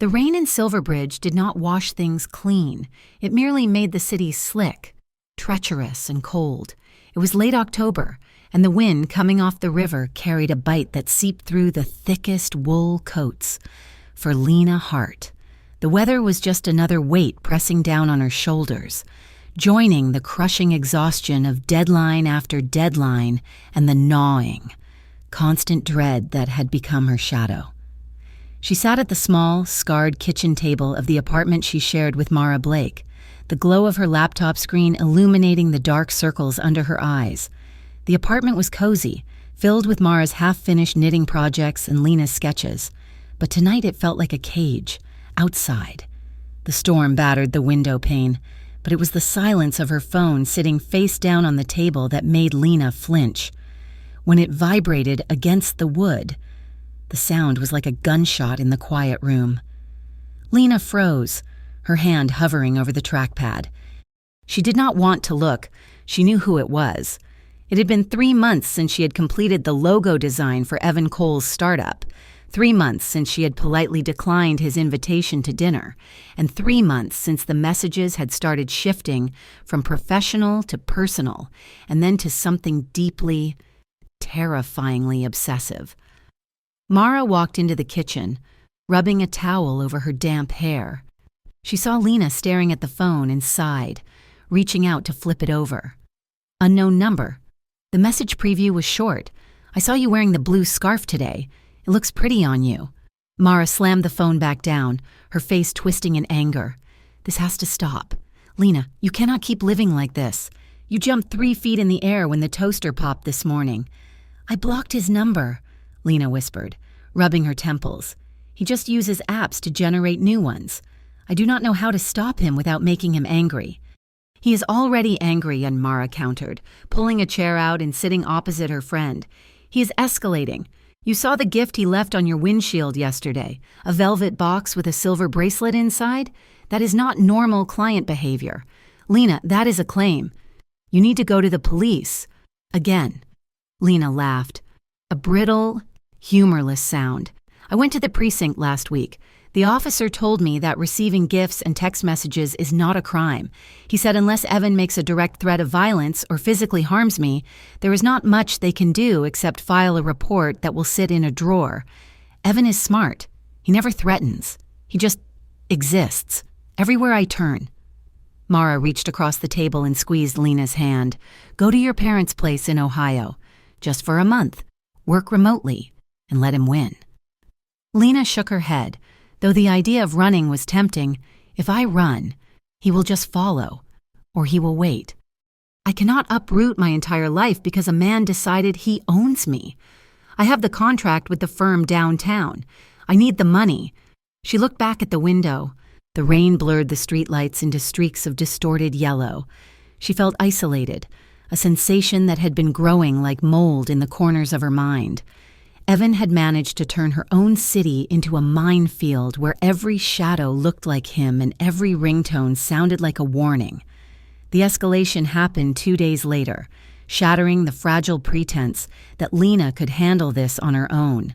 The rain in Silverbridge did not wash things clean. It merely made the city slick, treacherous, and cold. It was late October, and the wind coming off the river carried a bite that seeped through the thickest wool coats. For Lena Hart, the weather was just another weight pressing down on her shoulders, joining the crushing exhaustion of deadline after deadline and the gnawing, constant dread that had become her shadow. She sat at the small, scarred kitchen table of the apartment she shared with Mara Blake, the glow of her laptop screen illuminating the dark circles under her eyes. The apartment was cozy, filled with Mara's half-finished knitting projects and Lena's sketches. But tonight it felt like a cage, outside. The storm battered the window pane, but it was the silence of her phone sitting face down on the table that made Lena flinch. When it vibrated against the wood, the sound was like a gunshot in the quiet room. Lena froze, her hand hovering over the trackpad. She did not want to look. She knew who it was. It had been 3 months since she had completed the logo design for Evan Cole's startup, 3 months since she had politely declined his invitation to dinner, and 3 months since the messages had started shifting from professional to personal, and then to something deeply, terrifyingly obsessive. Mara walked into the kitchen, rubbing a towel over her damp hair. She saw Lena staring at the phone and sighed, reaching out to flip it over. Unknown number. The message preview was short. I saw you wearing the blue scarf today. It looks pretty on you. Mara slammed the phone back down, her face twisting in anger. This has to stop. Lena, you cannot keep living like this. You jumped 3 feet in the air when the toaster popped this morning. I blocked his number, Lena whispered, rubbing her temples. He just uses apps to generate new ones. I do not know how to stop him without making him angry. He is already angry, and Mara countered, pulling a chair out and sitting opposite her friend. He is escalating. You saw the gift he left on your windshield yesterday, a velvet box with a silver bracelet inside? That is not normal client behavior. Lena, that is a claim. You need to go to the police. Again. Lena laughed. A brittle, humorless sound. I went to the precinct last week. The officer told me that receiving gifts and text messages is not a crime. He said unless Evan makes a direct threat of violence or physically harms me, there is not much they can do except file a report that will sit in a drawer. Evan is smart. He never threatens. He just exists, everywhere I turn. Mara reached across the table and squeezed Lena's hand. Go to your parents' place in Ohio. Just for a month. Work remotely. And let him win. Lena shook her head. Though the idea of running was tempting, if I run, he will just follow, or he will wait. I cannot uproot my entire life because a man decided he owns me. I have the contract with the firm downtown. I need the money. She looked back at the window. The rain blurred the streetlights into streaks of distorted yellow. She felt isolated, a sensation that had been growing like mold in the corners of her mind. Evan had managed to turn her own city into a minefield where every shadow looked like him and every ringtone sounded like a warning. The escalation happened 2 days later, shattering the fragile pretense that Lena could handle this on her own.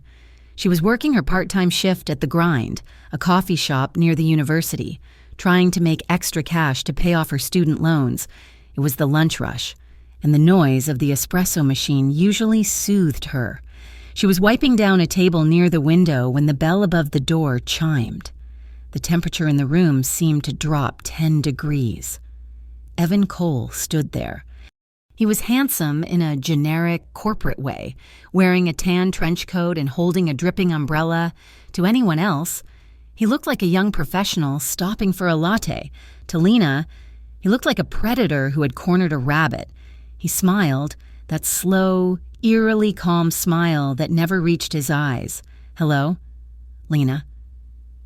She was working her part-time shift at The Grind, a coffee shop near the university, trying to make extra cash to pay off her student loans. It was the lunch rush, and the noise of the espresso machine usually soothed her. She was wiping down a table near the window when the bell above the door chimed. The temperature in the room seemed to drop 10 degrees. Evan Cole stood there. He was handsome in a generic corporate way, wearing a tan trench coat and holding a dripping umbrella. To anyone else, he looked like a young professional stopping for a latte. To Lena, he looked like a predator who had cornered a rabbit. He smiled, that slow, eerily calm smile that never reached his eyes. Hello? Lena.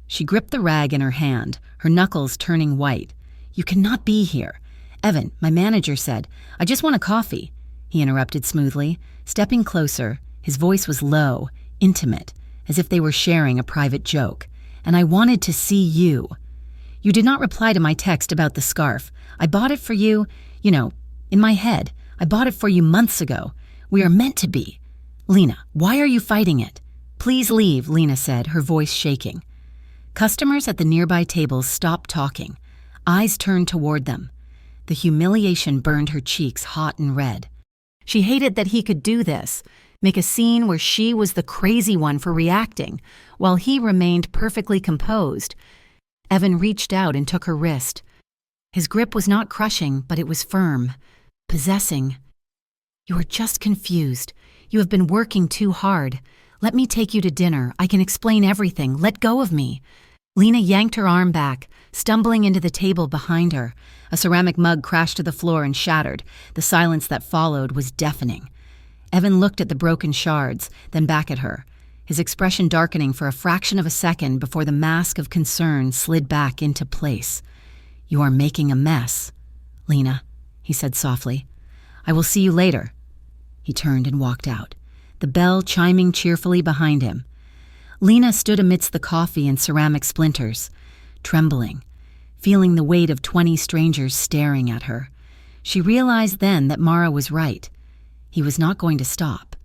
She gripped the rag in her hand, her knuckles turning white. You cannot be here. Evan, my manager said, I just want a coffee. He interrupted smoothly, stepping closer. His voice was low, intimate, as if they were sharing a private joke. And I wanted to see you. You did not reply to my text about the scarf. I bought it for you, in my head. I bought it for you months ago. We are meant to be. Lena, why are you fighting it? Please leave, Lena said, her voice shaking. Customers at the nearby tables stopped talking. Eyes turned toward them. The humiliation burned her cheeks hot and red. She hated that he could do this, make a scene where she was the crazy one for reacting, while he remained perfectly composed. Evan reached out and took her wrist. His grip was not crushing, but it was firm, possessing. "You are just confused. You have been working too hard. Let me take you to dinner. I can explain everything. Let go of me." Lena yanked her arm back, stumbling into the table behind her. A ceramic mug crashed to the floor and shattered. The silence that followed was deafening. Evan looked at the broken shards, then back at her, his expression darkening for a fraction of a second before the mask of concern slid back into place. "You are making a mess, Lena," he said softly. "I will see you later." He turned and walked out, the bell chiming cheerfully behind him. Lena stood amidst the coffee and ceramic splinters, trembling, feeling the weight of 20 strangers staring at her. She realized then that Mara was right. He was not going to stop.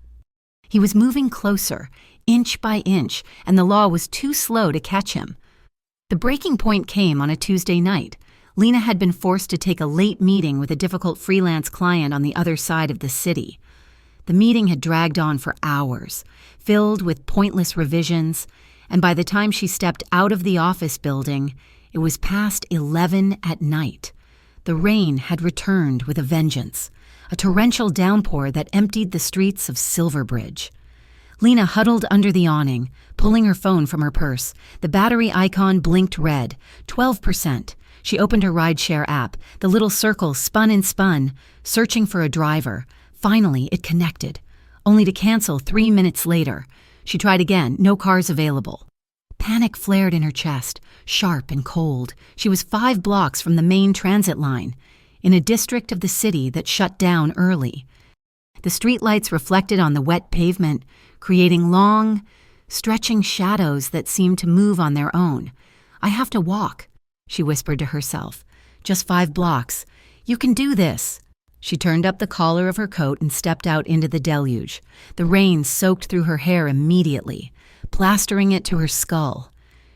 He was moving closer, inch by inch, and the law was too slow to catch him. The breaking point came on a Tuesday night. Lena had been forced to take a late meeting with a difficult freelance client on the other side of the city. The meeting had dragged on for hours, filled with pointless revisions, and by the time she stepped out of the office building, it was past 11 at night. The rain had returned with a vengeance, a torrential downpour that emptied the streets of Silverbridge. Lena huddled under the awning, pulling her phone from her purse. The battery icon blinked red, 12%. She opened her rideshare app. The little circle spun and spun, searching for a driver. Finally, it connected, only to cancel 3 minutes later. She tried again, no cars available. Panic flared in her chest, sharp and cold. She was 5 blocks from the main transit line, in a district of the city that shut down early. The streetlights reflected on the wet pavement, creating long, stretching shadows that seemed to move on their own. "I have to walk," she whispered to herself. "Just 5 blocks. You can do this." She turned up the collar of her coat and stepped out into the deluge. The rain soaked through her hair immediately, plastering it to her skull.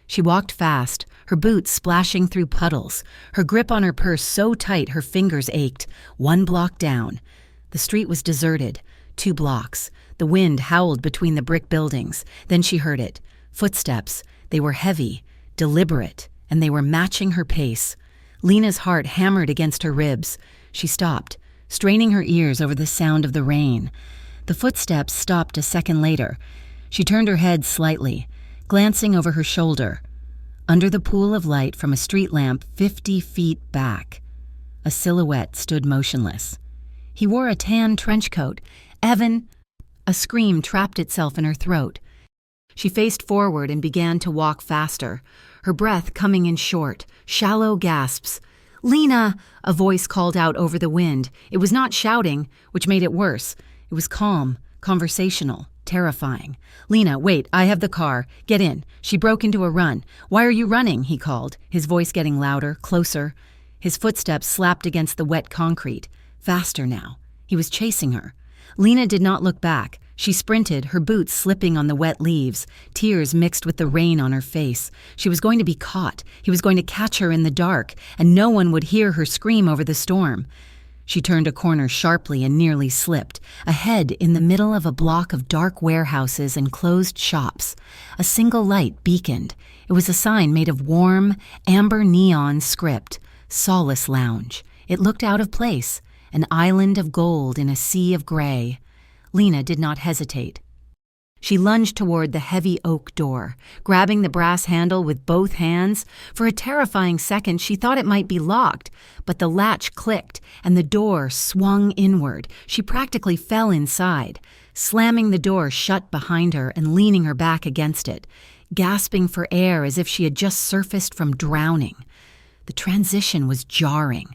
She walked fast, her boots splashing through puddles, her grip on her purse so tight her fingers ached. 1 block down. The street was deserted. 2 blocks. The wind howled between the brick buildings. Then she heard it. Footsteps. They were heavy, deliberate, and they were matching her pace. Lena's heart hammered against her ribs. She stopped, straining her ears over the sound of the rain. The footsteps stopped a second later. She turned her head slightly, glancing over her shoulder. Under the pool of light from a street lamp 50 feet back, a silhouette stood motionless. He wore a tan trench coat. "Evan!" A scream trapped itself in her throat. She faced forward and began to walk faster, her breath coming in short, shallow gasps. "Lena!" a voice called out over the wind. It was not shouting, which made it worse. It was calm, conversational, terrifying. "Lena, wait, I have the car. Get in." She broke into a run. "Why are you running?" he called, his voice getting louder, closer. His footsteps slapped against the wet concrete. Faster now. He was chasing her. Lena did not look back. She sprinted, her boots slipping on the wet leaves, tears mixed with the rain on her face. She was going to be caught. He was going to catch her in the dark, and no one would hear her scream over the storm. She turned a corner sharply and nearly slipped, ahead in the middle of a block of dark warehouses and closed shops. A single light beaconed. It was a sign made of warm, amber neon script, Solace Lounge. It looked out of place, an island of gold in a sea of gray. Lena did not hesitate. She lunged toward the heavy oak door, grabbing the brass handle with both hands. For a terrifying second, she thought it might be locked, but the latch clicked and the door swung inward. She practically fell inside, slamming the door shut behind her and leaning her back against it, gasping for air as if she had just surfaced from drowning. The transition was jarring.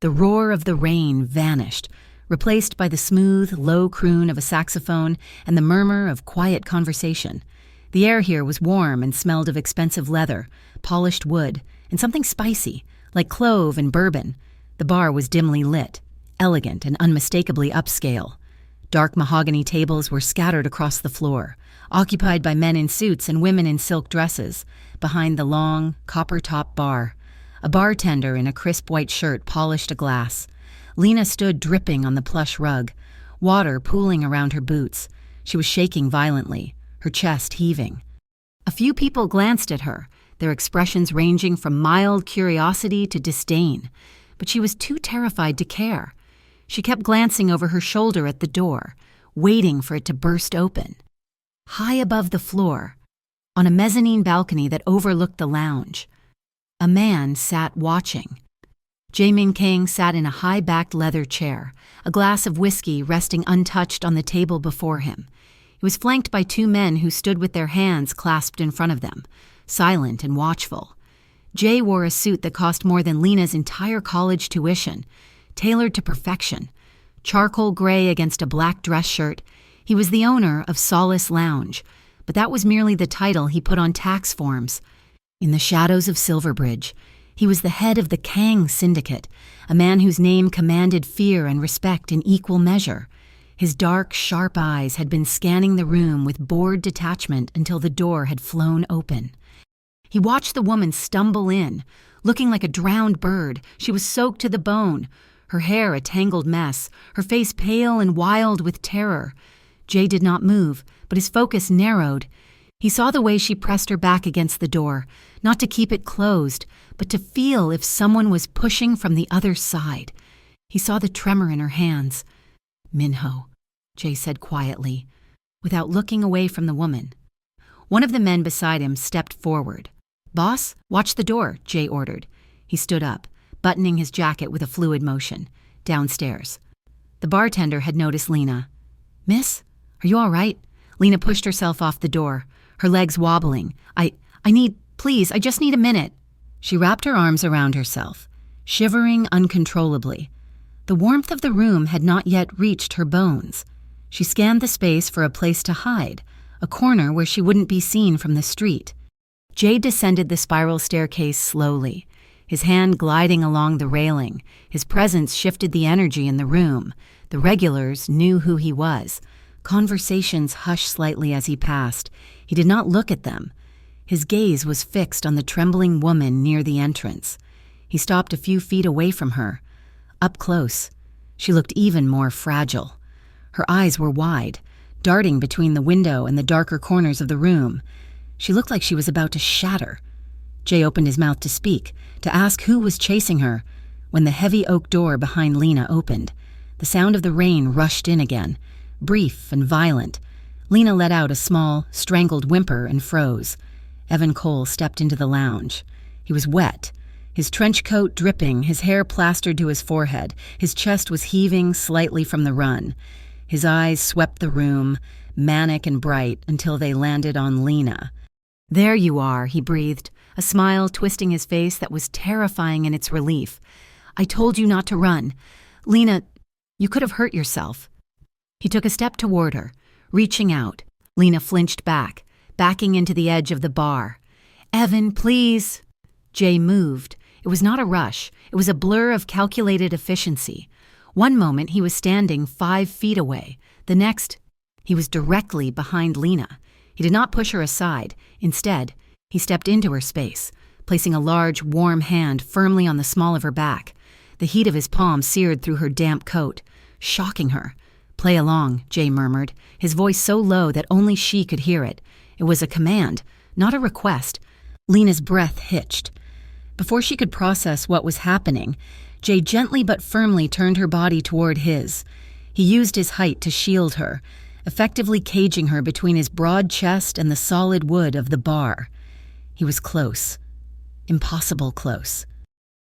The roar of the rain vanished, replaced by the smooth, low croon of a saxophone and the murmur of quiet conversation. The air here was warm and smelled of expensive leather, polished wood, and something spicy, like clove and bourbon. The bar was dimly lit, elegant and unmistakably upscale. Dark mahogany tables were scattered across the floor, occupied by men in suits and women in silk dresses. behind the long, copper-top bar. A bartender in a crisp white shirt polished a glass. Lena stood dripping on the plush rug, water pooling around her boots. She was shaking violently, her chest heaving. A few people glanced at her, their expressions ranging from mild curiosity to disdain, but she was too terrified to care. She kept glancing over her shoulder at the door, waiting for it to burst open. High above the floor, on a mezzanine balcony that overlooked the lounge, a man sat watching. Jae-min Kang sat in a high-backed leather chair, a glass of whiskey resting untouched on the table before him. He was flanked by two men who stood with their hands clasped in front of them, silent and watchful. Jae wore a suit that cost more than Lena's entire college tuition, tailored to perfection. Charcoal gray against a black dress shirt, he was the owner of Solace Lounge, but that was merely the title he put on tax forms. In the shadows of Silverbridge, he was the head of the Kang Syndicate, a man whose name commanded fear and respect in equal measure. His dark, sharp eyes had been scanning the room with bored detachment until the door had flown open. He watched the woman stumble in, looking like a drowned bird. She was soaked to the bone, her hair a tangled mess, her face pale and wild with terror. Jae did not move, but his focus narrowed. He saw the way she pressed her back against the door, not to keep it closed, but to feel if someone was pushing from the other side. He saw the tremor in her hands. "Minho," Jae said quietly, without looking away from the woman. One of the men beside him stepped forward. "Boss, watch the door," Jae ordered. He stood up, buttoning his jacket with a fluid motion. Downstairs. The bartender had noticed Lena. "Miss, are you all right?" Lena pushed herself off the door, her legs wobbling. Please, I just need a minute." She wrapped her arms around herself, shivering uncontrollably. The warmth of the room had not yet reached her bones. She scanned the space for a place to hide, a corner where she wouldn't be seen from the street. Jae descended the spiral staircase slowly, his hand gliding along the railing. His presence shifted the energy in the room. The regulars knew who he was. Conversations hushed slightly as he passed. He did not look at them. His gaze was fixed on the trembling woman near the entrance. He stopped a few feet away from her. Up close, she looked even more fragile. Her eyes were wide, darting between the window and the darker corners of the room. She looked like she was about to shatter. Jae opened his mouth to speak, to ask who was chasing her, when the heavy oak door behind Lena opened. The sound of the rain rushed in again, brief and violent. Lena let out a small, strangled whimper and froze. Evan Cole stepped into the lounge. He was wet, his trench coat dripping, his hair plastered to his forehead. His chest was heaving slightly from the run. His eyes swept the room, manic and bright, until they landed on Lena. "There you are," he breathed, a smile twisting his face that was terrifying in its relief. "I told you not to run. Lena, you could have hurt yourself." He took a step toward her, reaching out. Lena flinched back, backing into the edge of the bar. "Evan, please." Jae moved. It was not a rush. It was a blur of calculated efficiency. One moment he was standing 5 feet away. The next, he was directly behind Lena. He did not push her aside. Instead, he stepped into her space, placing a large, warm hand firmly on the small of her back. The heat of his palm seared through her damp coat, shocking her. "Play along," Jae murmured, his voice so low that only she could hear it. It was a command, not a request. Lena's breath hitched. Before she could process what was happening, Jae gently but firmly turned her body toward his. He used his height to shield her, effectively caging her between his broad chest and the solid wood of the bar. He was close. Impossible close.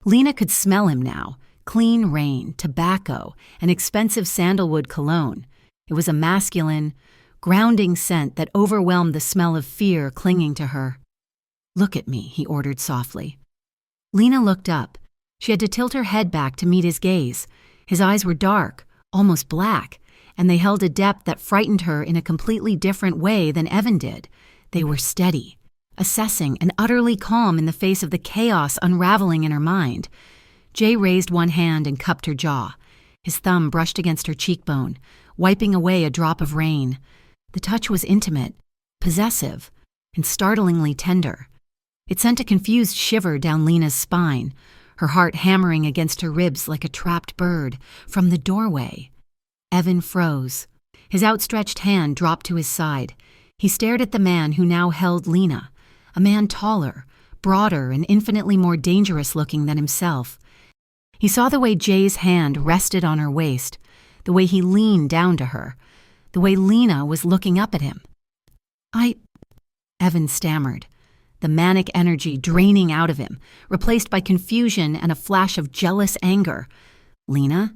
Lena could smell him now. Clean rain, tobacco, and expensive sandalwood cologne. It was a masculine, grounding scent that overwhelmed the smell of fear clinging to her. "Look at me," he ordered softly. Lena looked up. She had to tilt her head back to meet his gaze. His eyes were dark, almost black, and they held a depth that frightened her in a completely different way than Evan did. They were steady, assessing and utterly calm in the face of the chaos unraveling in her mind. Jae raised one hand and cupped her jaw. His thumb brushed against her cheekbone, wiping away a drop of rain. The touch was intimate, possessive, and startlingly tender. It sent a confused shiver down Lena's spine, her heart hammering against her ribs like a trapped bird. From the doorway, Evan froze. His outstretched hand dropped to his side. He stared at the man who now held Lena, a man taller, broader, and infinitely more dangerous looking than himself. He saw the way Jay's hand rested on her waist, the way he leaned down to her, the way Lena was looking up at him. Evan stammered, the manic energy draining out of him, replaced by confusion and a flash of jealous anger. Lena?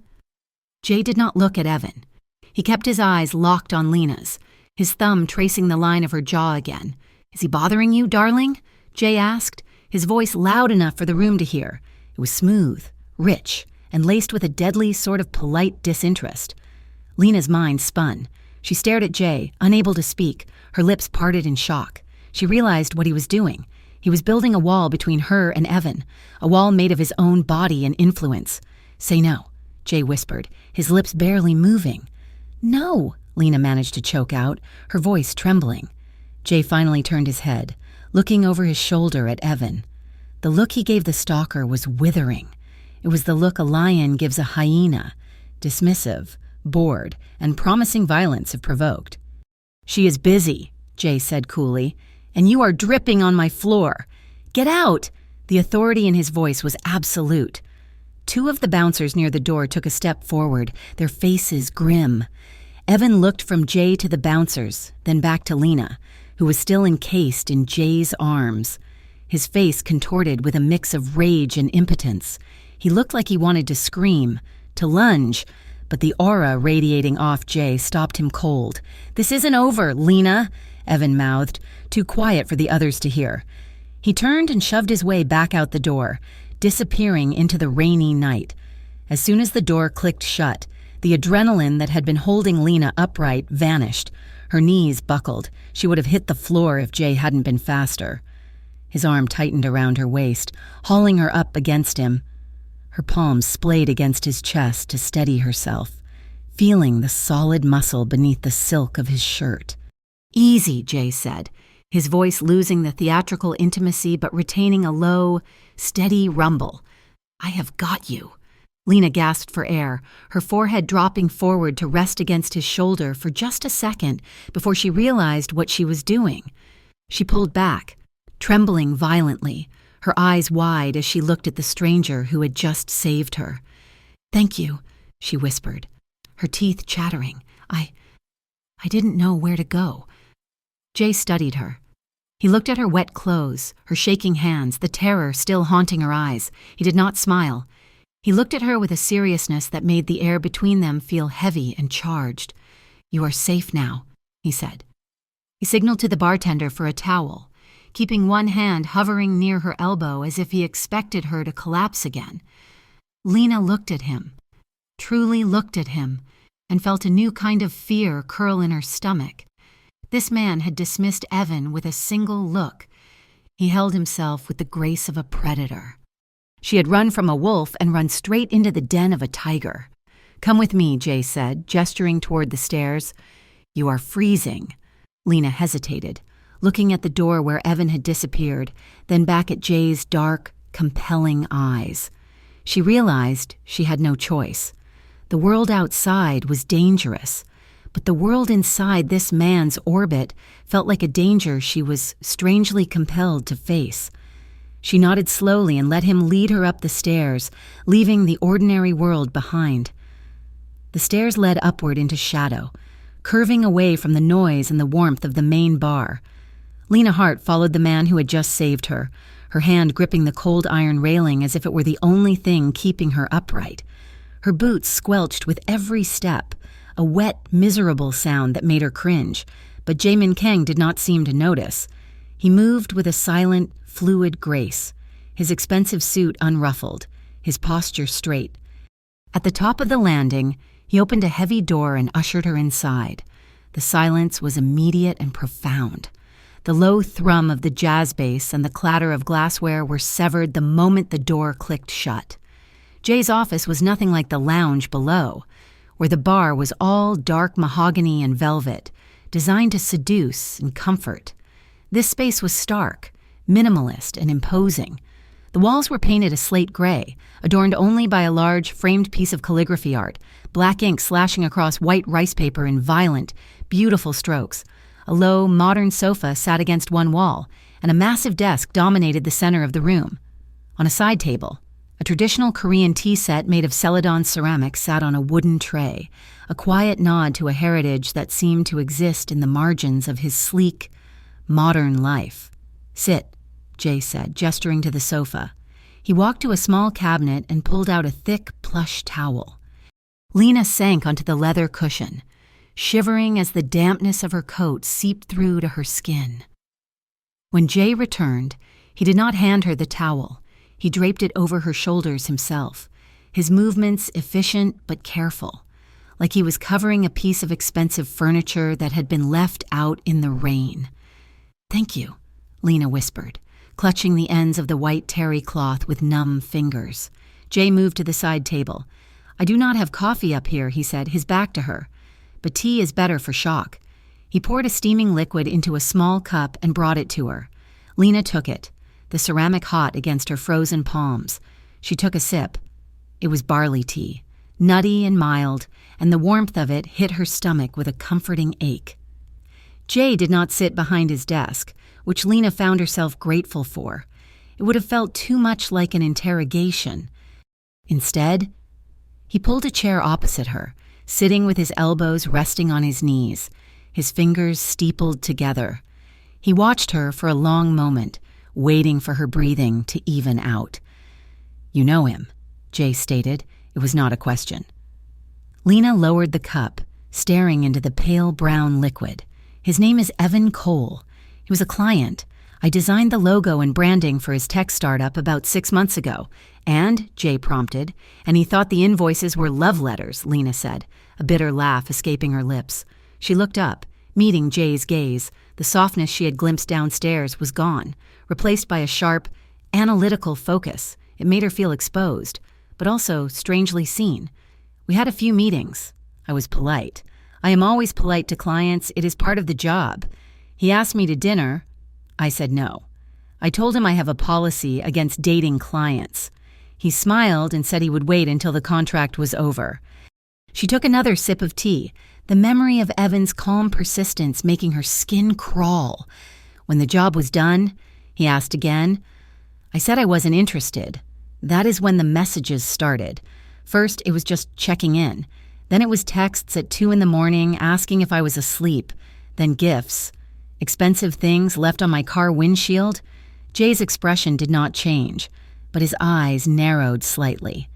Jay did not look at Evan. He kept his eyes locked on Lena's, his thumb tracing the line of her jaw again. "Is he bothering you, darling?" Jay asked, his voice loud enough for the room to hear. It was smooth, rich, and laced with a deadly sort of polite disinterest. Lena's mind spun. She stared at Jay, unable to speak, her lips parted in shock. She realized what he was doing. He was building a wall between her and Evan, a wall made of his own body and influence. "Say no," Jay whispered, his lips barely moving. "No," Lena managed to choke out, her voice trembling. Jay finally turned his head, looking over his shoulder at Evan. The look he gave the stalker was withering. It was the look a lion gives a hyena, dismissive, bored, and promising violence if provoked. "She is busy," Jay said coolly, "and you are dripping on my floor. Get out!" The authority in his voice was absolute. Two of the bouncers near the door took a step forward, their faces grim. Evan looked from Jay to the bouncers, then back to Lena, who was still encased in Jay's arms. His face contorted with a mix of rage and impotence. He looked like he wanted to scream, to lunge, but the aura radiating off Jay stopped him cold. "This isn't over, Lena," Evan mouthed, too quiet for the others to hear. He turned and shoved his way back out the door, disappearing into the rainy night. As soon as the door clicked shut, the adrenaline that had been holding Lena upright vanished. Her knees buckled. She would have hit the floor if Jay hadn't been faster. His arm tightened around her waist, hauling her up against him. Her palms splayed against his chest to steady herself, feeling the solid muscle beneath the silk of his shirt. "Easy," Jay said, his voice losing the theatrical intimacy but retaining a low, steady rumble. "I have got you." Lena gasped for air, her forehead dropping forward to rest against his shoulder for just a second before she realized what she was doing. She pulled back, trembling violently, her eyes wide as she looked at the stranger who had just saved her. "Thank you," she whispered, her teeth chattering. I didn't know where to go." Jay studied her. He looked at her wet clothes, her shaking hands, the terror still haunting her eyes. He did not smile. He looked at her with a seriousness that made the air between them feel heavy and charged. "You are safe now," he said. He signaled to the bartender for a towel, keeping one hand hovering near her elbow as if he expected her to collapse again. Lena looked at him, truly looked at him, and felt a new kind of fear curl in her stomach. This man had dismissed Evan with a single look. He held himself with the grace of a predator. She had run from a wolf and run straight into the den of a tiger. "Come with me," Jay said, gesturing toward the stairs. "You are freezing." Lena hesitated, looking at the door where Evan had disappeared, then back at Jay's dark, compelling eyes. She realized she had no choice. The world outside was dangerous, but the world inside this man's orbit felt like a danger she was strangely compelled to face. She nodded slowly and let him lead her up the stairs, leaving the ordinary world behind. The stairs led upward into shadow, curving away from the noise and the warmth of the main bar. Lena Hart followed the man who had just saved her, her hand gripping the cold iron railing as if it were the only thing keeping her upright. Her boots squelched with every step, a wet, miserable sound that made her cringe, but Jamin Kang did not seem to notice. He moved with a silent, fluid grace, his expensive suit unruffled, his posture straight. At the top of the landing, he opened a heavy door and ushered her inside. The silence was immediate and profound. The low thrum of the jazz bass and the clatter of glassware were severed the moment the door clicked shut. Jay's office was nothing like the lounge below, where the bar was all dark mahogany and velvet, designed to seduce and comfort. This space was stark, minimalist and imposing. The walls were painted a slate gray, adorned only by a large, framed piece of calligraphy art, black ink slashing across white rice paper in violent, beautiful strokes. A low, modern sofa sat against one wall, and a massive desk dominated the center of the room. On a side table, a traditional Korean tea set made of Celadon ceramic sat on a wooden tray, a quiet nod to a heritage that seemed to exist in the margins of his sleek, modern life. "Sit," Jay said, gesturing to the sofa. He walked to a small cabinet and pulled out a thick, plush towel. Lena sank onto the leather cushion, shivering as the dampness of her coat seeped through to her skin. When Jay returned, he did not hand her the towel. He draped it over her shoulders himself, his movements efficient but careful, like he was covering a piece of expensive furniture that had been left out in the rain. "Thank you," Lena whispered, clutching the ends of the white terry cloth with numb fingers. Jay moved to the side table. "I do not have coffee up here," he said, his back to her, "but tea is better for shock." He poured a steaming liquid into a small cup and brought it to her. Lena took it, the ceramic hot against her frozen palms. She took a sip. It was barley tea, nutty and mild, and the warmth of it hit her stomach with a comforting ache. Jay did not sit behind his desk, which Lena found herself grateful for. It would have felt too much like an interrogation. Instead, he pulled a chair opposite her, sitting with his elbows resting on his knees, his fingers steepled together. He watched her for a long moment, waiting for her breathing to even out. "You know him," Jay stated. It was not a question. Lena lowered the cup, staring into the pale brown liquid. "His name is Evan Cole. He was a client. I designed the logo and branding for his tech startup about 6 months ago. And," Jay prompted, "and he thought the invoices were love letters," Lena said, a bitter laugh escaping her lips. She looked up, meeting Jay's gaze. The softness she had glimpsed downstairs was gone, replaced by a sharp, analytical focus. It made her feel exposed, but also strangely seen. "We had a few meetings. I was polite. I am always polite to clients. It is part of the job. He asked me to dinner. I said no. I told him I have a policy against dating clients. He smiled and said he would wait until the contract was over." She took another sip of tea, the memory of Evan's calm persistence making her skin crawl. "When the job was done," he asked again. "I said I wasn't interested." That is when the messages started. First, it was just checking in. Then it was texts at 2 a.m. asking if I was asleep. Then gifts. Expensive things left on my car windshield. Jay's expression did not change, but his eyes narrowed slightly.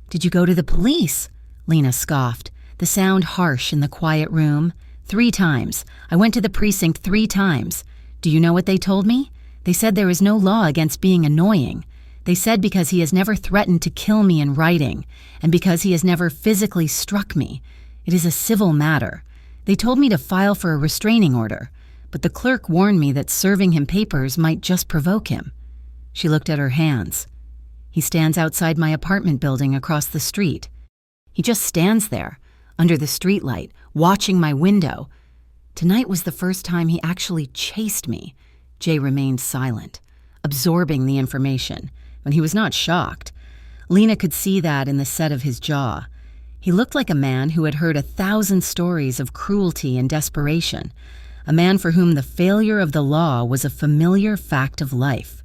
"Did you go to the police?" Lena scoffed, the sound harsh in the quiet room. 3 times. I went to the precinct 3 times. Do you know what they told me? They said there is no law against being annoying. They said because he has never threatened to kill me in writing, and because he has never physically struck me. It is a civil matter. They told me to file for a restraining order, but the clerk warned me that serving him papers might just provoke him. She looked at her hands. He stands outside my apartment building across the street. He just stands there, under the streetlight, watching my window. Tonight was the first time he actually chased me. Jay remained silent, absorbing the information, but he was not shocked. Lena could see that in the set of his jaw. He looked like a man who had heard 1,000 stories of cruelty and desperation, a man for whom the failure of the law was a familiar fact of life.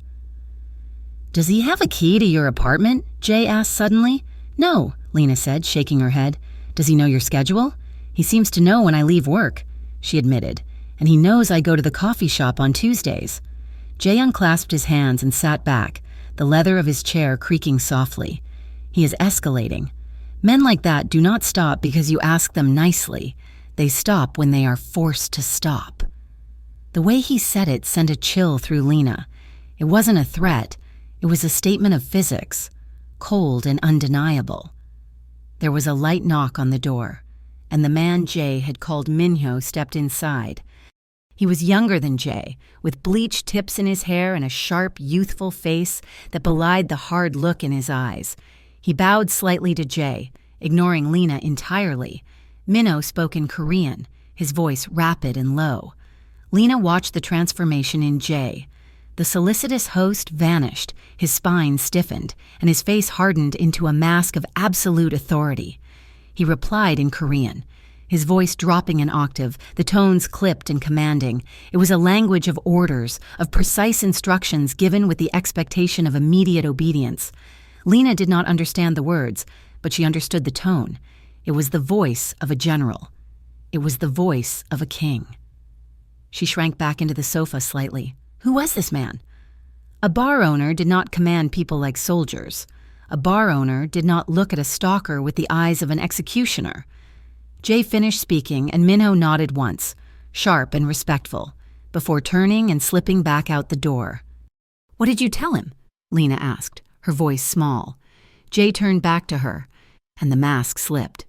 "Does he have a key to your apartment?" Jay asked suddenly. "No," Lena said, shaking her head. "Does he know your schedule?" "He seems to know when I leave work," she admitted, "and he knows I go to the coffee shop on Tuesdays." Jay unclasped his hands and sat back, the leather of his chair creaking softly. "He is escalating. Men like that do not stop because you ask them nicely. They stop when they are forced to stop." The way he said it sent a chill through Lena. It wasn't a threat. It was a statement of physics, cold and undeniable. There was a light knock on the door, and the man Jay had called Minho stepped inside. He was younger than Jay, with bleached tips in his hair and a sharp, youthful face that belied the hard look in his eyes. He bowed slightly to Jay, ignoring Lena entirely. Minho spoke in Korean, his voice rapid and low. Lena watched the transformation in Jay. The solicitous host vanished, his spine stiffened, and his face hardened into a mask of absolute authority. He replied in Korean, his voice dropping an octave, the tones clipped and commanding. It was a language of orders, of precise instructions given with the expectation of immediate obedience. Lena did not understand the words, but she understood the tone. It was the voice of a general. It was the voice of a king. She shrank back into the sofa slightly. Who was this man? A bar owner did not command people like soldiers. A bar owner did not look at a stalker with the eyes of an executioner. Jay finished speaking, and Minho nodded once, sharp and respectful, before turning and slipping back out the door. "What did you tell him?" Lena asked, her voice small. Jay turned back to her, and the mask slipped.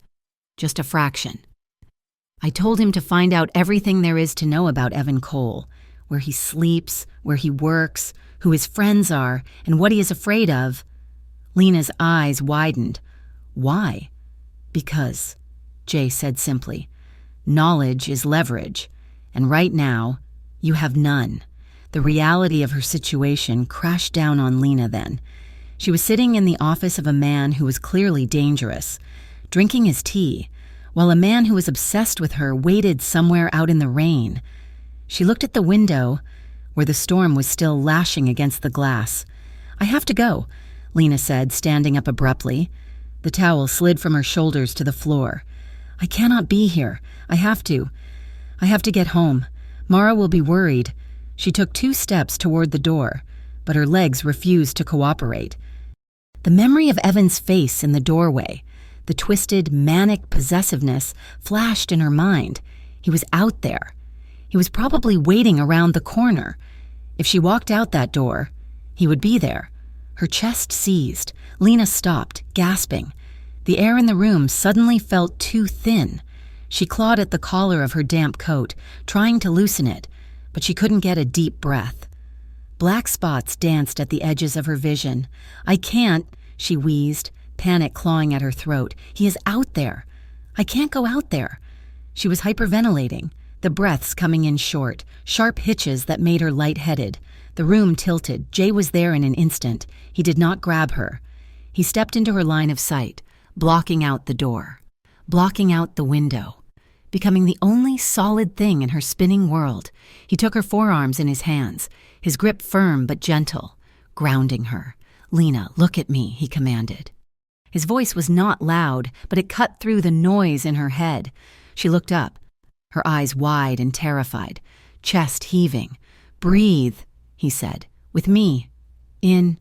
Just a fraction. "I told him to find out everything there is to know about Evan Cole, where he sleeps, where he works, who his friends are, and what he is afraid of." Lena's eyes widened. "Why?" "Because," Jay said simply, "knowledge is leverage, and right now, you have none." The reality of her situation crashed down on Lena then. She was sitting in the office of a man who was clearly dangerous, drinking his tea, while a man who was obsessed with her waited somewhere out in the rain. She looked at the window, where the storm was still lashing against the glass. "I have to go," Lena said, standing up abruptly. The towel slid from her shoulders to the floor. "I cannot be here. I have to get home. Mara will be worried." She took 2 steps toward the door, but her legs refused to cooperate. The memory of Evan's face in the doorway, the twisted, manic possessiveness, flashed in her mind. He was out there. He was probably waiting around the corner. If she walked out that door, he would be there. Her chest seized. Lena stopped, gasping. The air in the room suddenly felt too thin. She clawed at the collar of her damp coat, trying to loosen it, but she couldn't get a deep breath. Black spots danced at the edges of her vision. "I can't," she wheezed, panic clawing at her throat. "He is out there. I can't go out there." She was hyperventilating, the breaths coming in short, sharp hitches that made her lightheaded. The room tilted. Jay was there in an instant. He did not grab her. He stepped into her line of sight, blocking out the door, blocking out the window, becoming the only solid thing in her spinning world. He took her forearms in his hands, his grip firm but gentle, grounding her. "Lena, look at me," he commanded. His voice was not loud, but it cut through the noise in her head. She looked up, her eyes wide and terrified, chest heaving. "Breathe," he said, "with me. In."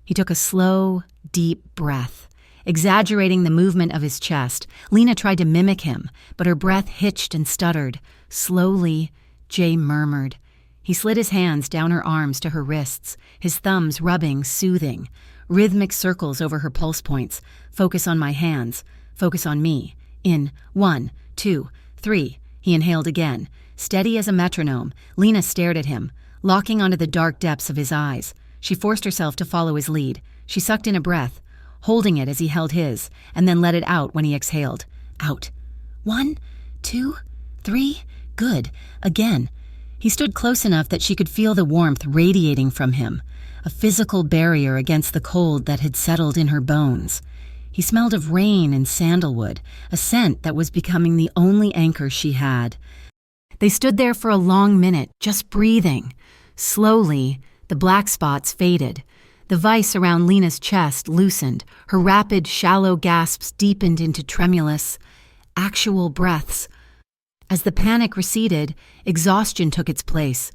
He took a slow, deep breath, exaggerating the movement of his chest. Lena tried to mimic him, but her breath hitched and stuttered. Slowly, Jay murmured. He slid his hands down her arms to her wrists, his thumbs rubbing, soothing. Rhythmic circles over her pulse points. "Focus on my hands. Focus on me. In. 1, 2, 3. He inhaled again. Steady as a metronome, Lena stared at him, locking onto the dark depths of his eyes. She forced herself to follow his lead. She sucked in a breath, holding it as he held his, and then let it out when he exhaled. Out. 1, 2, 3. Good. Again. He stood close enough that she could feel the warmth radiating from him, a physical barrier against the cold that had settled in her bones. He smelled of rain and sandalwood, a scent that was becoming the only anchor she had. They stood there for a long minute, just breathing. Slowly, the black spots faded. The vice around Lena's chest loosened. Her rapid, shallow gasps deepened into tremulous, actual breaths. As the panic receded, exhaustion took its place.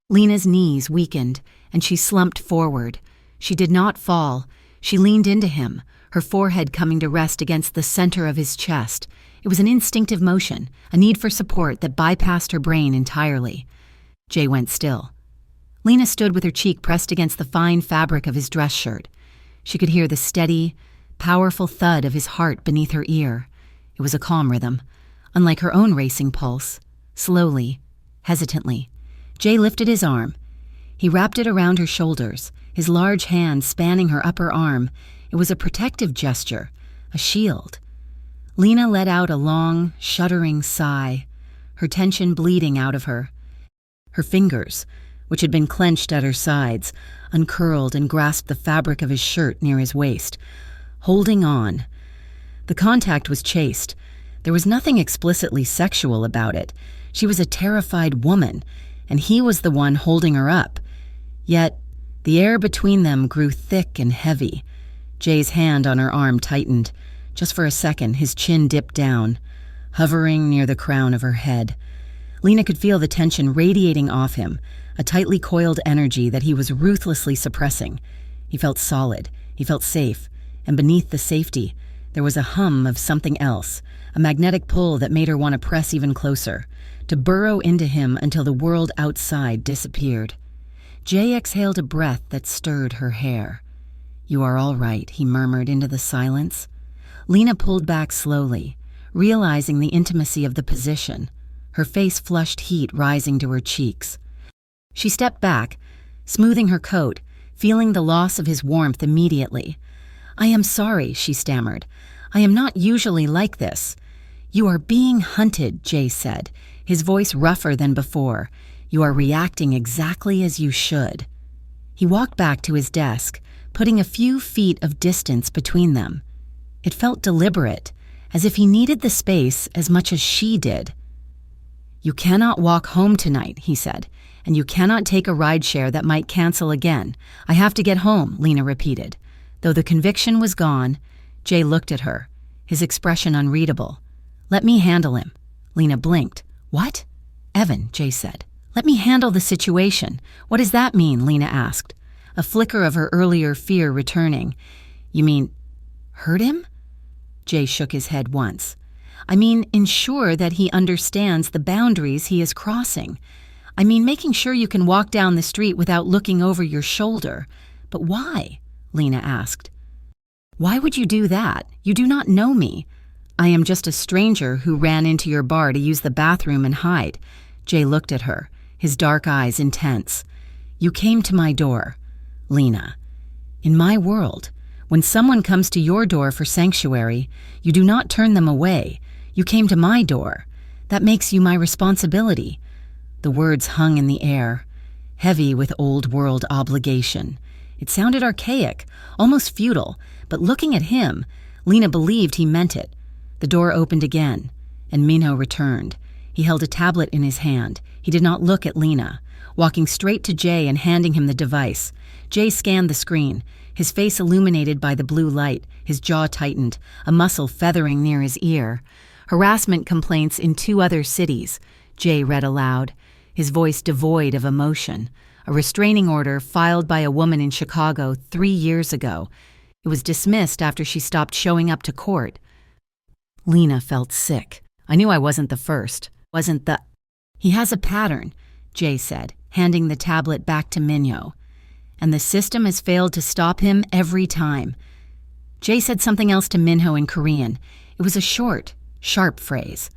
Lena's knees weakened, and she slumped forward. She did not fall. She leaned into him, her forehead coming to rest against the center of his chest. It was an instinctive motion, a need for support that bypassed her brain entirely. Jay went still. Lena stood with her cheek pressed against the fine fabric of his dress shirt. She could hear the steady, powerful thud of his heart beneath her ear. It was a calm rhythm, unlike her own racing pulse. Slowly, hesitantly, Jay lifted his arm. He wrapped it around her shoulders, his large hand spanning her upper arm. It was a protective gesture, a shield. Lena let out a long, shuddering sigh, her tension bleeding out of her. Her fingers, which had been clenched at her sides, uncurled and grasped the fabric of his shirt near his waist. Holding on. The contact was chaste. There was nothing explicitly sexual about it. She was a terrified woman, and he was the one holding her up. Yet, the air between them grew thick and heavy. Jay's hand on her arm tightened. Just for a second, his chin dipped down, hovering near the crown of her head. Lena could feel the tension radiating off him, a tightly coiled energy that he was ruthlessly suppressing. He felt solid, he felt safe, and beneath the safety, there was a hum of something else, a magnetic pull that made her want to press even closer, to burrow into him until the world outside disappeared. Jay exhaled a breath that stirred her hair. "You are all right," he murmured into the silence. Lena pulled back slowly, realizing the intimacy of the position, her face flushed heat rising to her cheeks. She stepped back, smoothing her coat, feeling the loss of his warmth immediately. "I am sorry," she stammered. "I am not usually like this." "You are being hunted," Jay said, his voice rougher than before. "You are reacting exactly as you should." He walked back to his desk, putting a few feet of distance between them. It felt deliberate, as if he needed the space as much as she did. "You cannot walk home tonight," he said, "and you cannot take a rideshare that might cancel again. I have to get home," Lena repeated. Though the conviction was gone, Jay looked at her, his expression unreadable. "Let me handle him." Lena blinked. "What?" "Evan," Jay said. "Let me handle the situation." "What does that mean?" Lena asked, a flicker of her earlier fear returning. "You mean, hurt him?" Jay shook his head once. "I mean, ensure that he understands the boundaries he is crossing. I mean, making sure you can walk down the street without looking over your shoulder." "But why?" Lena asked. "Why would you do that? You do not know me." "I am just a stranger who ran into your bar to use the bathroom and hide." Jay looked at her, his dark eyes intense. "You came to my door." "Lena, in my world, when someone comes to your door for sanctuary, you do not turn them away. You came to my door. That makes you my responsibility." The words hung in the air, heavy with old-world obligation. It sounded archaic, almost feudal, but looking at him, Lena believed he meant it. The door opened again, and Minho returned. He held a tablet in his hand. He did not look at Lena, walking straight to Jay and handing him the device. Jay scanned the screen, his face illuminated by the blue light, his jaw tightened, a muscle feathering near his ear. "Harassment complaints in 2 other cities," Jay read aloud, his voice devoid of emotion. "A restraining order filed by a woman in Chicago 3 years ago. It was dismissed after she stopped showing up to court." Lena felt sick. "I knew I wasn't the first. Wasn't the—" "He has a pattern," Jay said, handing the tablet back to Minho. "And the system has failed to stop him every time." Jay said something else to Minho in Korean. It was a short, sharp phrase.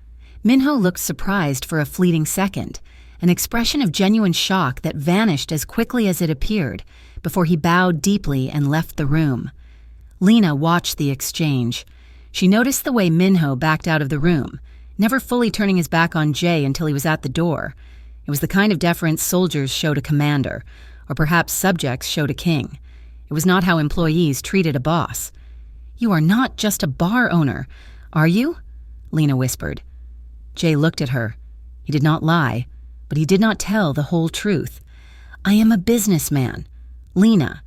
Minho looked surprised for a fleeting second, an expression of genuine shock that vanished as quickly as it appeared, before he bowed deeply and left the room. Lena watched the exchange. She noticed the way Minho backed out of the room, never fully turning his back on Jay until he was at the door. It was the kind of deference soldiers showed a commander, or perhaps subjects showed a king. It was not how employees treated a boss. "You are not just a bar owner, are you?" Lena whispered. Jay looked at her. He did not lie, but he did not tell the whole truth. "I am a businessman, Lena,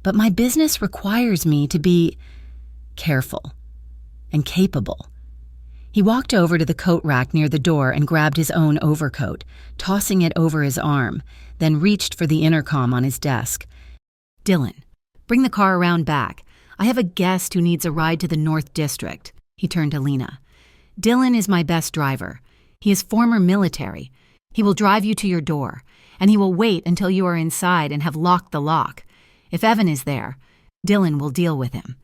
but my business requires me to be careful and capable." He walked over to the coat rack near the door and grabbed his own overcoat, tossing it over his arm, then reached for the intercom on his desk. "Dylan, bring the car around back. I have a guest who needs a ride to the North District." He turned to Lena. "Dylan is my best driver. He is former military. He will drive you to your door, and he will wait until you are inside and have locked the lock. If Evan is there, Dylan will deal with him."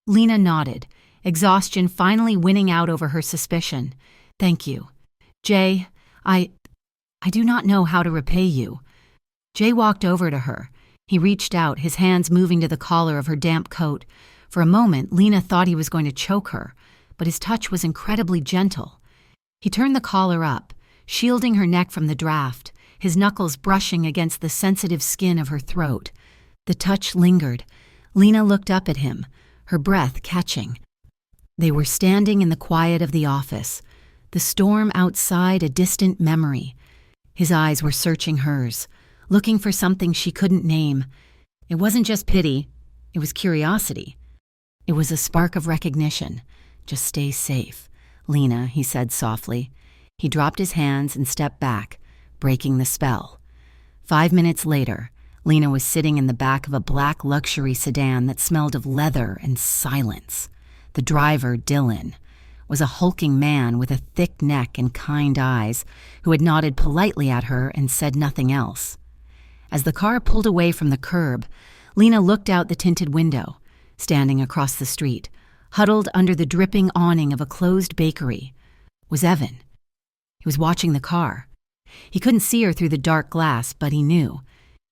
Lena nodded, exhaustion finally winning out over her suspicion. "Thank you. Jay, I do not know how to repay you." Jay walked over to her. He reached out, his hands moving to the collar of her damp coat. For a moment, Lena thought he was going to choke her, but his touch was incredibly gentle. He turned the collar up, shielding her neck from the draft, his knuckles brushing against the sensitive skin of her throat. The touch lingered. Lena looked up at him, her breath catching. They were standing in the quiet of the office, the storm outside a distant memory. His eyes were searching hers, looking for something she couldn't name. It wasn't just pity, it was curiosity. It was a spark of recognition. "Just stay safe, Lena," he said softly. He dropped his hands and stepped back, breaking the spell. 5 minutes later, Lena was sitting in the back of a black luxury sedan that smelled of leather and silence. The driver, Dylan, was a hulking man with a thick neck and kind eyes who had nodded politely at her and said nothing else. As the car pulled away from the curb, Lena looked out the tinted window. Standing across the street, huddled under the dripping awning of a closed bakery, was Evan. He was watching the car. He couldn't see her through the dark glass, but he knew.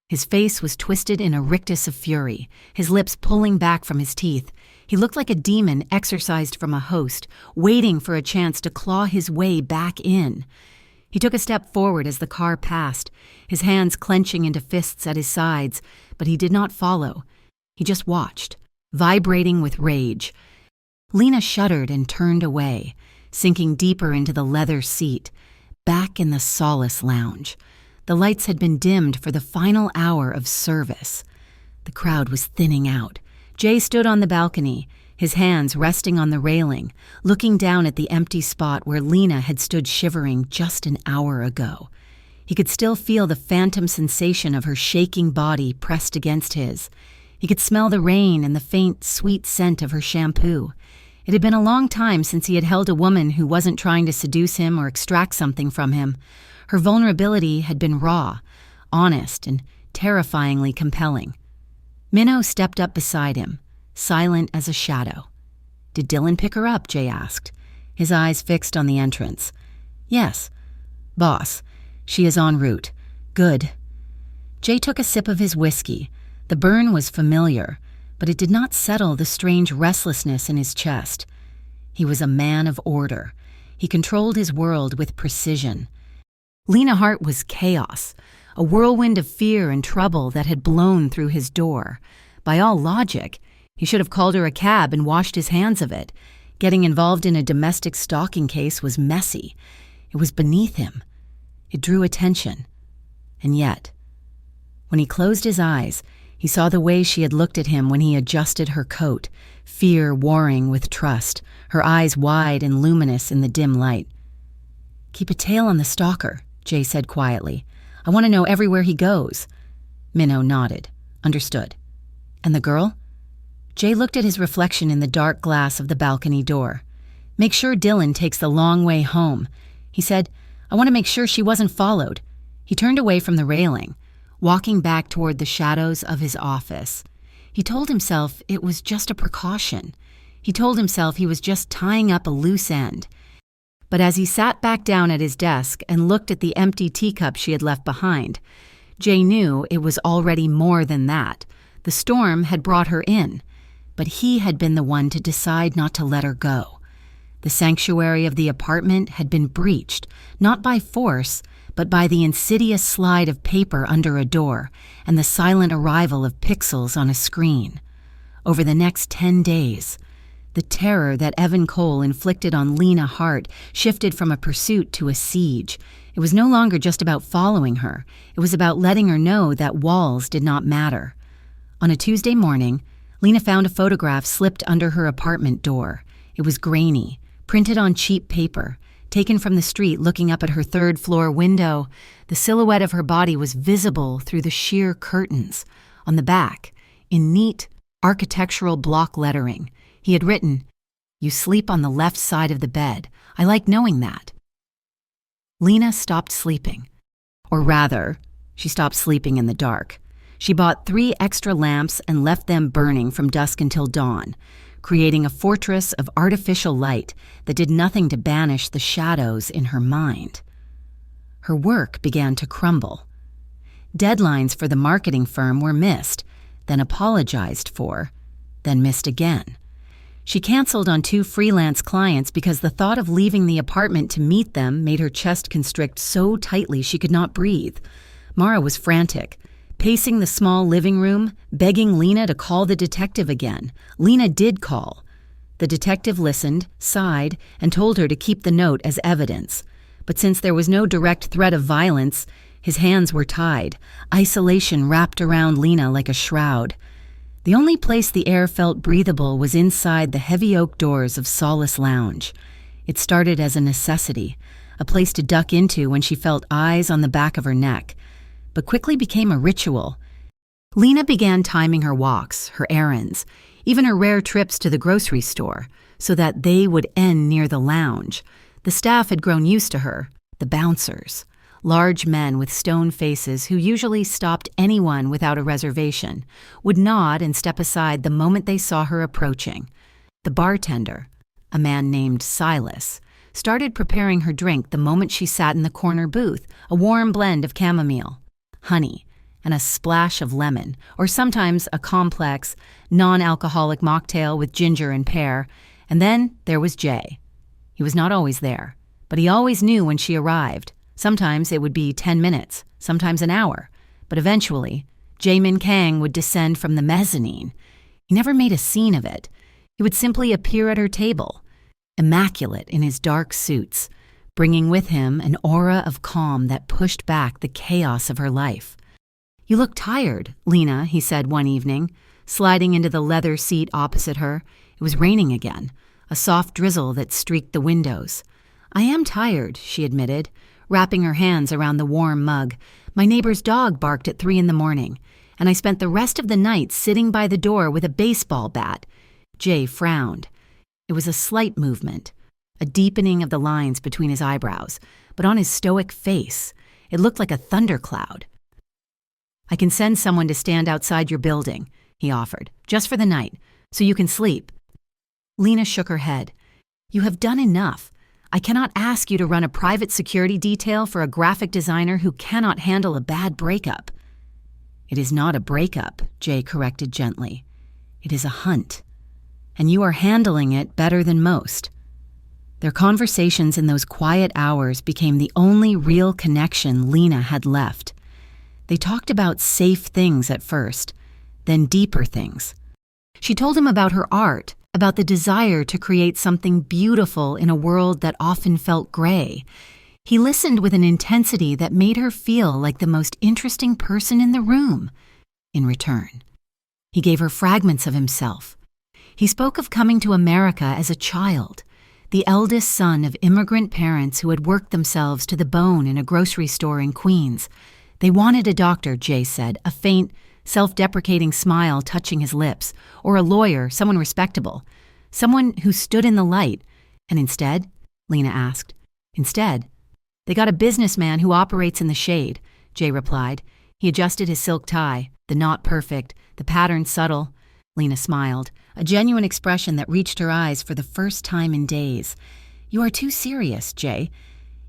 His face was twisted in a rictus of fury, his lips pulling back from his teeth. He looked like a demon exorcised from a host, waiting for a chance to claw his way back in. He took a step forward as the car passed, his hands clenching into fists at his sides, but he did not follow. He just watched, vibrating with rage. Lena shuddered and turned away, sinking deeper into the leather seat, back in the solace lounge. The lights had been dimmed for the final hour of service. The crowd was thinning out. Jay stood on the balcony, his hands resting on the railing, looking down at the empty spot where Lena had stood shivering just an hour ago. He could still feel the phantom sensation of her shaking body pressed against his. He could smell the rain and the faint, sweet scent of her shampoo. It had been a long time since he had held a woman who wasn't trying to seduce him or extract something from him. Her vulnerability had been raw, honest, and terrifyingly compelling. Minnow stepped up beside him, silent as a shadow. "Did Dylan pick her up?" Jay asked, his eyes fixed on the entrance. "Yes. Boss, she is en route. Good." Jay took a sip of his whiskey. The burn was familiar, but it did not settle the strange restlessness in his chest. He was a man of order. He controlled his world with precision. Lena Hart was chaos, a whirlwind of fear and trouble that had blown through his door. By all logic, he should have called her a cab and washed his hands of it. Getting involved in a domestic stalking case was messy. It was beneath him. It drew attention. And yet, when he closed his eyes, he saw the way she had looked at him when he adjusted her coat, fear warring with trust, her eyes wide and luminous in the dim light. "Keep a tail on the stalker," Jay said quietly. "I want to know everywhere he goes." Minnow nodded. "Understood." "And the girl?" Jay looked at his reflection in the dark glass of the balcony door. "Make sure Dylan takes the long way home." He said, "I want to make sure she wasn't followed." He turned away from the railing, walking back toward the shadows of his office. He told himself it was just a precaution. He told himself he was just tying up a loose end. But as he sat back down at his desk and looked at the empty teacup she had left behind, Jay knew it was already more than that. The storm had brought her in, but he had been the one to decide not to let her go. The sanctuary of the apartment had been breached, not by force, but by the insidious slide of paper under a door and the silent arrival of pixels on a screen. Over the next 10 days, the terror that Evan Cole inflicted on Lena Hart shifted from a pursuit to a siege. It was no longer just about following her. It was about letting her know that walls did not matter. On a Tuesday morning, Lena found a photograph slipped under her apartment door. It was grainy, printed on cheap paper, taken from the street looking up at her third-floor window. The silhouette of her body was visible through the sheer curtains. On the back, in neat, architectural block lettering, he had written, "You sleep on the left side of the bed. I like knowing that." Lena stopped sleeping. Or rather, she stopped sleeping in the dark. She bought 3 extra lamps and left them burning from dusk until dawn, creating a fortress of artificial light that did nothing to banish the shadows in her mind. Her work began to crumble. Deadlines for the marketing firm were missed, then apologized for, then missed again. She canceled on 2 freelance clients because the thought of leaving the apartment to meet them made her chest constrict so tightly she could not breathe. Mara was frantic, pacing the small living room, begging Lena to call the detective again. Lena did call. The detective listened, sighed, and told her to keep the note as evidence. But since there was no direct threat of violence, his hands were tied, isolation wrapped around Lena like a shroud. The only place the air felt breathable was inside the heavy oak doors of Solace Lounge. It started as a necessity, a place to duck into when she felt eyes on the back of her neck, but quickly became a ritual. Lena began timing her walks, her errands, even her rare trips to the grocery store, so that they would end near the lounge. The staff had grown used to her, the bouncers, large men with stone faces who usually stopped anyone without a reservation, would nod and step aside the moment they saw her approaching. The bartender, a man named Silas, started preparing her drink the moment she sat in the corner booth, a warm blend of chamomile, honey, and a splash of lemon, or sometimes a complex, non-alcoholic mocktail with ginger and pear. And then there was Jay. He was not always there, but he always knew when she arrived. Sometimes it would be 10 minutes, sometimes an hour, but eventually, Jae-min Kang would descend from the mezzanine. He never made a scene of it. He would simply appear at her table, immaculate in his dark suits, bringing with him an aura of calm that pushed back the chaos of her life. "You look tired, Lena," he said one evening, sliding into the leather seat opposite her. It was raining again, a soft drizzle that streaked the windows. "I am tired," she admitted, wrapping her hands around the warm mug. "My neighbor's dog barked at 3 a.m, and I spent the rest of the night sitting by the door with a baseball bat." Jay frowned. It was a slight movement, a deepening of the lines between his eyebrows, but on his stoic face, it looked like a thundercloud. "I can send someone to stand outside your building," he offered, "just for the night, so you can sleep." Lena shook her head. "You have done enough. I cannot ask you to run a private security detail for a graphic designer who cannot handle a bad breakup." "It is not a breakup," Jay corrected gently. "It is a hunt, and you are handling it better than most." Their conversations in those quiet hours became the only real connection Lena had left. They talked about safe things at first, then deeper things. She told him about her art, about the desire to create something beautiful in a world that often felt gray. He listened with an intensity that made her feel like the most interesting person in the room. In return, he gave her fragments of himself. He spoke of coming to America as a child, the eldest son of immigrant parents who had worked themselves to the bone in a grocery store in Queens. They wanted a doctor, Jay said, a faint, self-deprecating smile touching his lips, or a lawyer, someone respectable, someone who stood in the light. And instead, Lena asked, "Instead, they got a businessman who operates in the shade," Jay replied. He adjusted his silk tie, the knot perfect, the pattern subtle. Lena smiled, a genuine expression that reached her eyes for the first time in days. "You are too serious, Jay.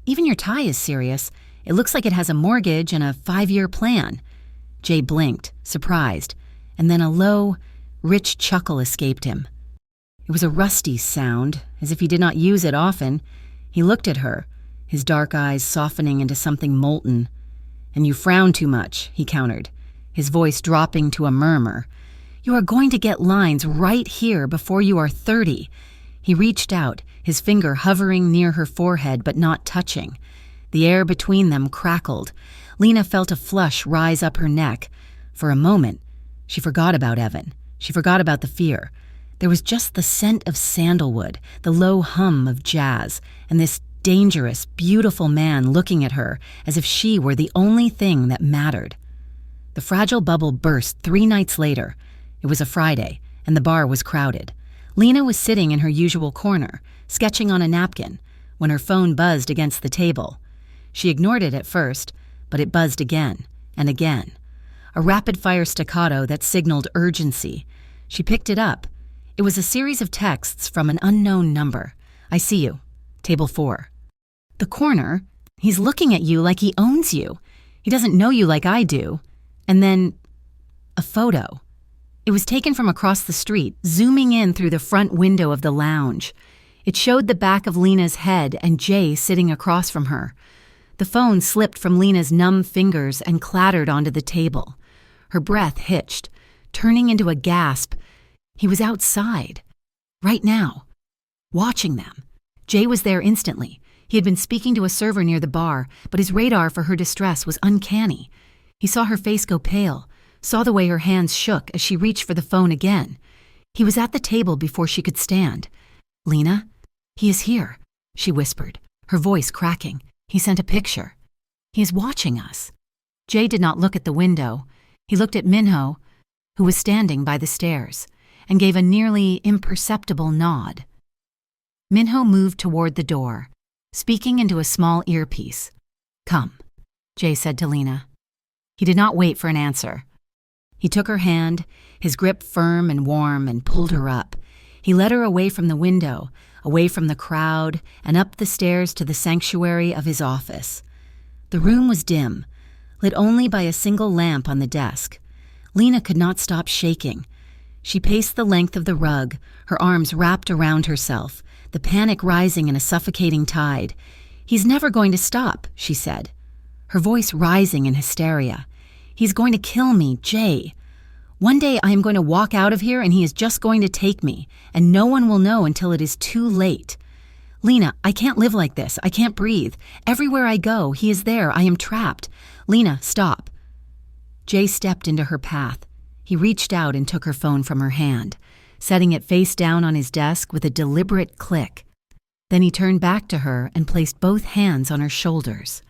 Even your tie is serious. It looks like it has a mortgage and a 5-year plan." Jay blinked, surprised, and then a low, rich chuckle escaped him. It was a rusty sound, as if he did not use it often. He looked at her, his dark eyes softening into something molten. "And you frown too much," he countered, his voice dropping to a murmur. "You are going to get lines right here before you are 30. He reached out, his finger hovering near her forehead but not touching. The air between them crackled. Lena felt a flush rise up her neck. For a moment, she forgot about Evan. She forgot about the fear. There was just the scent of sandalwood, the low hum of jazz, and this dangerous, beautiful man looking at her as if she were the only thing that mattered. The fragile bubble burst 3 nights later. It was a Friday, and the bar was crowded. Lena was sitting in her usual corner, sketching on a napkin, when her phone buzzed against the table. She ignored it at first, but it buzzed again and again. A rapid-fire staccato that signaled urgency. She picked it up. It was a series of texts from an unknown number. "I see you. Table 4. The corner. He's looking at you like he owns you. He doesn't know you like I do." And then a photo. It was taken from across the street, zooming in through the front window of the lounge. It showed the back of Lena's head and Jay sitting across from her. The phone slipped from Lena's numb fingers and clattered onto the table. Her breath hitched, turning into a gasp. He was outside. Right now. Watching them. Jay was there instantly. He had been speaking to a server near the bar, but his radar for her distress was uncanny. He saw her face go pale, saw the way her hands shook as she reached for the phone again. He was at the table before she could stand. "Lena, he is here," she whispered, her voice cracking. "He sent a picture. He is watching us." Jay did not look at the window. He looked at Minho, who was standing by the stairs, and gave a nearly imperceptible nod. Minho moved toward the door, speaking into a small earpiece. "Come," Jay said to Lena. He did not wait for an answer. He took her hand, his grip firm and warm, and pulled her up. He led her away from the window, away from the crowd, and up the stairs to the sanctuary of his office. The room was dim, lit only by a single lamp on the desk. Lena could not stop shaking. She paced the length of the rug, her arms wrapped around herself, the panic rising in a suffocating tide. "He's never going to stop," she said, her voice rising in hysteria. "He's going to kill me, Jay. One day I am going to walk out of here and he is just going to take me, and no one will know until it is too late. Lena, I can't live like this. I can't breathe. Everywhere I go, he is there. I am trapped. Lena, stop." Jay stepped into her path. He reached out and took her phone from her hand, setting it face down on his desk with a deliberate click. Then he turned back to her and placed both hands on her shoulders.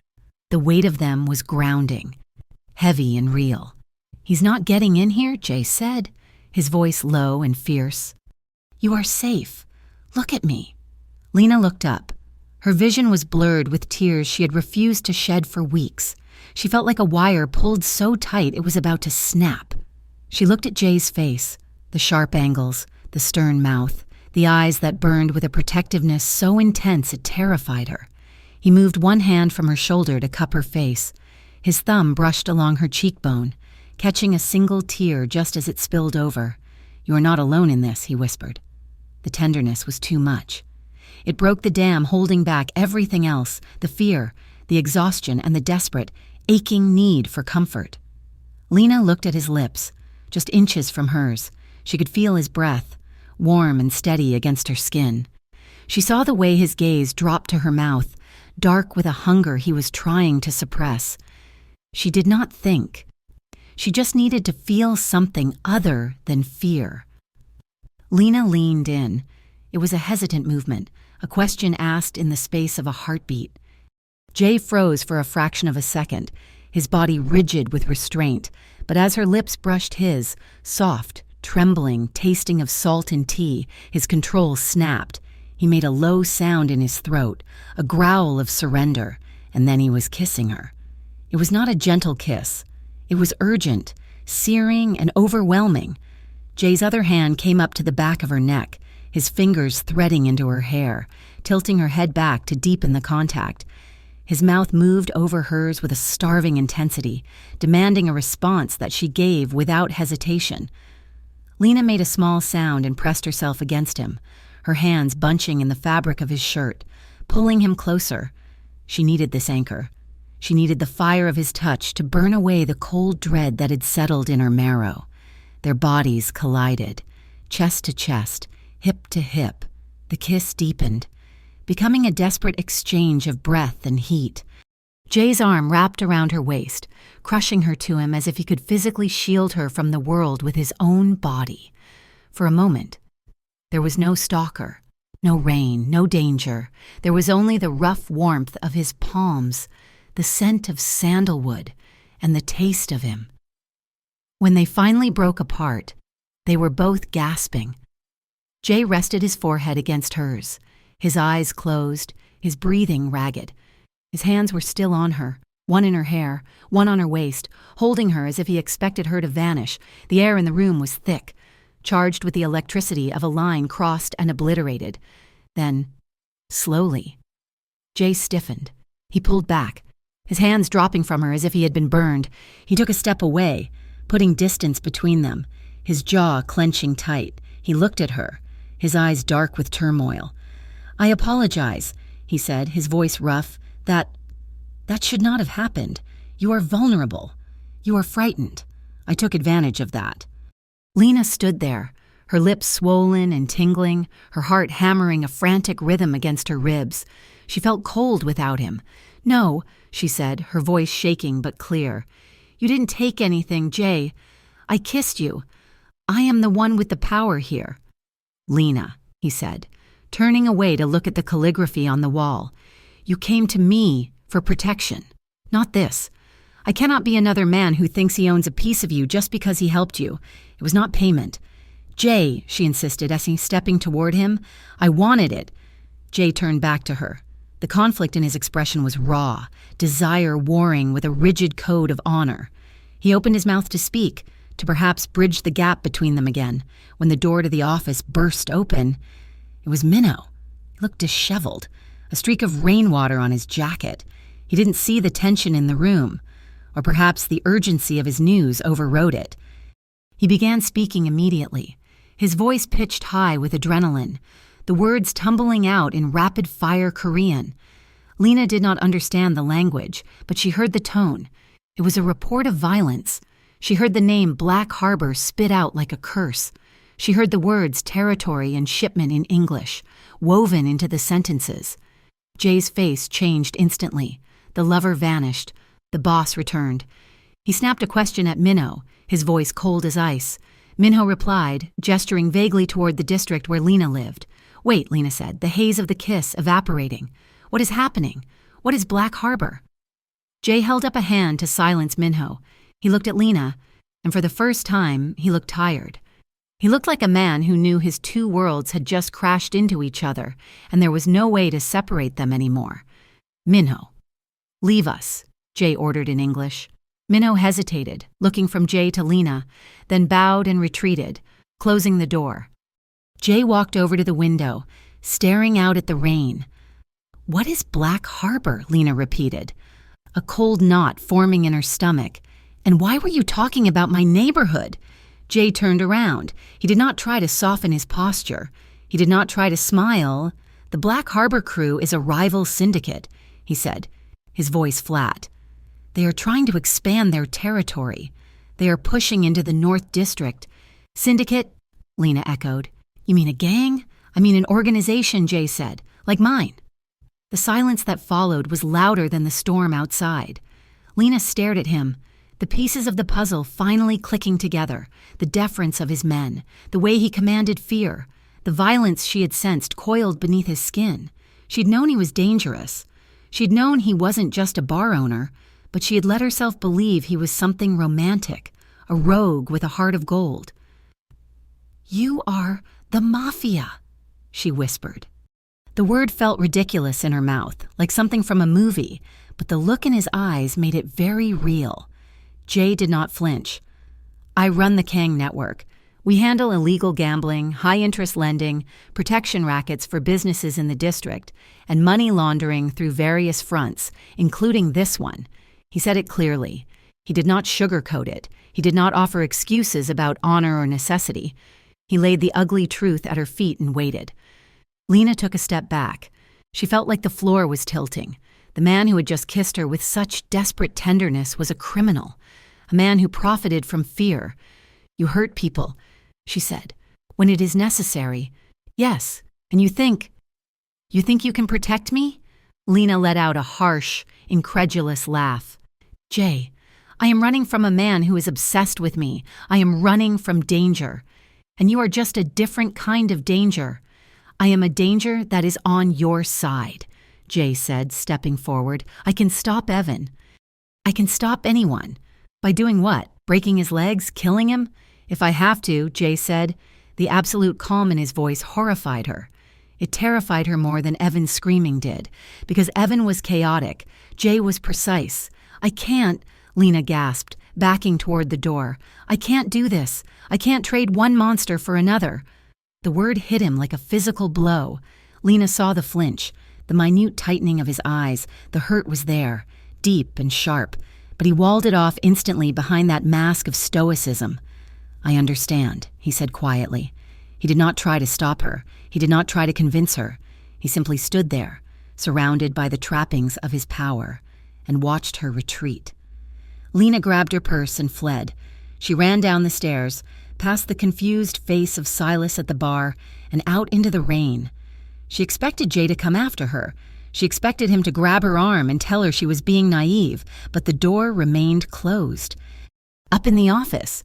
The weight of them was grounding, heavy and real. "He's not getting in here," Jay said, his voice low and fierce. "You are safe. Look at me." Lena looked up. Her vision was blurred with tears she had refused to shed for weeks. She felt like a wire pulled so tight it was about to snap. She looked at Jay's face, the sharp angles, the stern mouth, the eyes that burned with a protectiveness so intense it terrified her. He moved one hand from her shoulder to cup her face. His thumb brushed along her cheekbone, catching a single tear just as it spilled over. "You are not alone in this," he whispered. The tenderness was too much. It broke the dam holding back everything else, the fear, the exhaustion, and the desperate, aching need for comfort. Lena looked at his lips, just inches from hers. She could feel his breath, warm and steady against her skin. She saw the way his gaze dropped to her mouth, dark with a hunger he was trying to suppress. She did not think. She just needed to feel something other than fear. Lena leaned in. It was a hesitant movement, a question asked in the space of a heartbeat. Jay froze for a fraction of a second, his body rigid with restraint, but as her lips brushed his, soft, trembling, tasting of salt and tea, his control snapped. He made a low sound in his throat, a growl of surrender, and then he was kissing her. It was not a gentle kiss. It was urgent, searing, and overwhelming. Jay's other hand came up to the back of her neck, his fingers threading into her hair, tilting her head back to deepen the contact. His mouth moved over hers with a starving intensity, demanding a response that she gave without hesitation. Lena made a small sound and pressed herself against him, her hands bunching in the fabric of his shirt, pulling him closer. She needed this anchor. She needed the fire of his touch to burn away the cold dread that had settled in her marrow. Their bodies collided, chest to chest, hip to hip. The kiss deepened, becoming a desperate exchange of breath and heat. Jay's arm wrapped around her waist, crushing her to him as if he could physically shield her from the world with his own body. For a moment, there was no stalker, no rain, no danger. There was only the rough warmth of his palms, the scent of sandalwood, and the taste of him. When they finally broke apart, they were both gasping. Jay rested his forehead against hers, his eyes closed, his breathing ragged. His hands were still on her, one in her hair, one on her waist, holding her as if he expected her to vanish. The air in the room was thick, charged with the electricity of a line crossed and obliterated. Then, slowly, Jay stiffened. He pulled back, his hands dropping from her as if he had been burned. He took a step away, putting distance between them, his jaw clenching tight. He looked at her, his eyes dark with turmoil. "I apologize," he said, his voice rough. That should not have happened. You are vulnerable. You are frightened. I took advantage of that." Lena stood there, her lips swollen and tingling, her heart hammering a frantic rhythm against her ribs. She felt cold without him. "No," she said, her voice shaking but clear. "You didn't take anything, Jay. I kissed you. I am the one with the power here." "Lena," he said, turning away to look at the calligraphy on the wall. "You came to me for protection, not this. I cannot be another man who thinks he owns a piece of you just because he helped you. It was not payment." "Jay," she insisted as he stepping toward him, "I wanted it." Jay turned back to her. The conflict in his expression was raw, desire warring with a rigid code of honor. He opened his mouth to speak, to perhaps bridge the gap between them again, when the door to the office burst open. It was Minnow. He looked disheveled, a streak of rainwater on his jacket. He didn't see the tension in the room, or perhaps the urgency of his news overrode it. He began speaking immediately, his voice pitched high with adrenaline, the words tumbling out in rapid-fire Korean. Lena did not understand the language, but she heard the tone. It was a report of violence. She heard the name Black Harbor spit out like a curse. She heard the words territory and shipment in English, woven into the sentences. Jay's face changed instantly. The lover vanished. The boss returned. He snapped a question at Minnow, his voice cold as ice. Minho replied, gesturing vaguely toward the district where Lena lived. "Wait," Lena said, the haze of the kiss evaporating. "What is happening? What is Black Harbor?" Jay held up a hand to silence Minho. He looked at Lena, and for the first time, he looked tired. He looked like a man who knew his two worlds had just crashed into each other, and there was no way to separate them anymore. "Minho, leave us," Jay ordered in English. Minho hesitated, looking from Jay to Lena, then bowed and retreated, closing the door. Jay walked over to the window, staring out at the rain. "What is Black Harbor?" Lena repeated, a cold knot forming in her stomach. "And why were you talking about my neighborhood?" Jay turned around. He did not try to soften his posture. He did not try to smile. "The Black Harbor crew is a rival syndicate," he said, his voice flat. "They are trying to expand their territory. They are pushing into the North District." "Syndicate?" Lena echoed. "You mean a gang?" "I mean an organization," Jay said, "like mine." The silence that followed was louder than the storm outside. Lena stared at him, the pieces of the puzzle finally clicking together, the deference of his men, the way he commanded fear, the violence she had sensed coiled beneath his skin. She'd known he was dangerous. She'd known he wasn't just a bar owner, but she had let herself believe he was something romantic, a rogue with a heart of gold. "You are the Mafia," she whispered. The word felt ridiculous in her mouth, like something from a movie, but the look in his eyes made it very real. Jay did not flinch. "I run the Kang network. We handle illegal gambling, high-interest lending, protection rackets for businesses in the district, and money laundering through various fronts, including this one." He said it clearly. He did not sugarcoat it. He did not offer excuses about honor or necessity. He laid the ugly truth at her feet and waited. Lena took a step back. She felt like the floor was tilting. The man who had just kissed her with such desperate tenderness was a criminal, a man who profited from fear. "You hurt people," she said, "when it is necessary." "Yes, and you think you can protect me?" Lena let out a harsh, incredulous laugh. "Jay, I am running from a man who is obsessed with me. I am running from danger. And you are just a different kind of danger. I am a danger that is on your side," Jay said, stepping forward. "I can stop Evan. I can stop anyone. By doing what? Breaking his legs? Killing him? If I have to," Jay said. The absolute calm in his voice horrified her. It terrified her more than Evan's screaming did, because Evan was chaotic. Jay was precise. "I can't," Lena gasped, backing toward the door. "I can't do this. I can't trade one monster for another." The word hit him like a physical blow. Lena saw the flinch, the minute tightening of his eyes. The hurt was there, deep and sharp, but he walled it off instantly behind that mask of stoicism. "I understand," he said quietly. He did not try to stop her. He did not try to convince her. He simply stood there, surrounded by the trappings of his power, and watched her retreat. Lena grabbed her purse and fled. She ran down the stairs, past the confused face of Silas at the bar, and out into the rain. She expected Jay to come after her. She expected him to grab her arm and tell her she was being naive, but the door remained closed. Up in the office,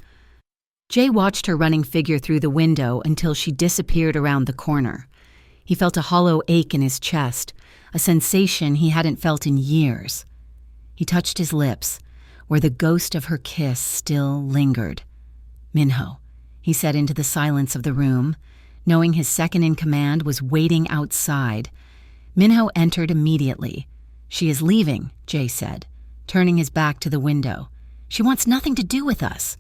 Jay watched her running figure through the window until she disappeared around the corner. He felt a hollow ache in his chest, a sensation he hadn't felt in years. He touched his lips, where the ghost of her kiss still lingered. "Minho," he said into the silence of the room, knowing his second-in-command was waiting outside. Minho entered immediately. "She is leaving," Jay said, turning his back to the window. "She wants nothing to do with us."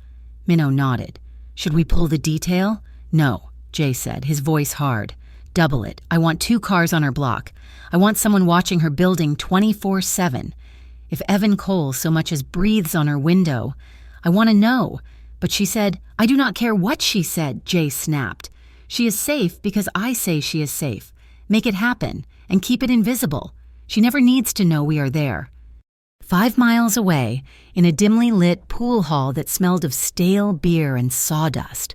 Minho nodded. "Should we pull the detail?" "No," Jay said, his voice hard. "Double it. I want 2 cars on her block. I want someone watching her building 24/7. If Evan Cole so much as breathes on her window, I want to know." But she said, "I do not care what she said," Jay snapped. "She is safe because I say she is safe. Make it happen, and keep it invisible. She never needs to know we are there." 5 miles away, in a dimly lit pool hall that smelled of stale beer and sawdust,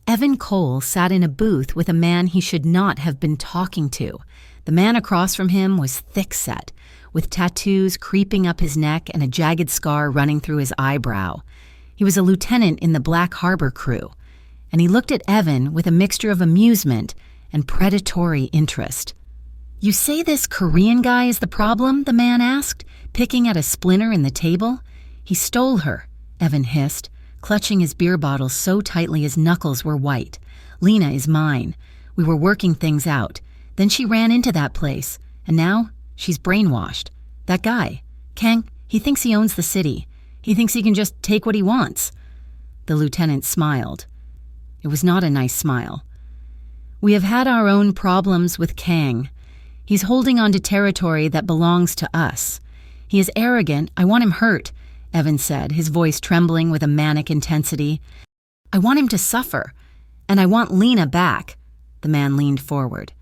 Evan Cole sat in a booth with a man he should not have been talking to. The man across from him was thick-set, with tattoos creeping up his neck and a jagged scar running through his eyebrow. He was a lieutenant in the Black Harbor crew, and he looked at Evan with a mixture of amusement and predatory interest. "You say this Korean guy is the problem?" the man asked, picking at a splinter in the table. "He stole her," Evan hissed, clutching his beer bottle so tightly his knuckles were white. "Lena is mine. We were working things out. Then she ran into that place, and now she's brainwashed. That guy, Kang, he thinks he owns the city. He thinks he can just take what he wants." The lieutenant smiled. It was not a nice smile. "We have had our own problems with Kang. He's holding on to territory that belongs to us. He is arrogant. I want him hurt," Evan said, his voice trembling with a manic intensity. "I want him to suffer, and I want Lena back." The man leaned forward.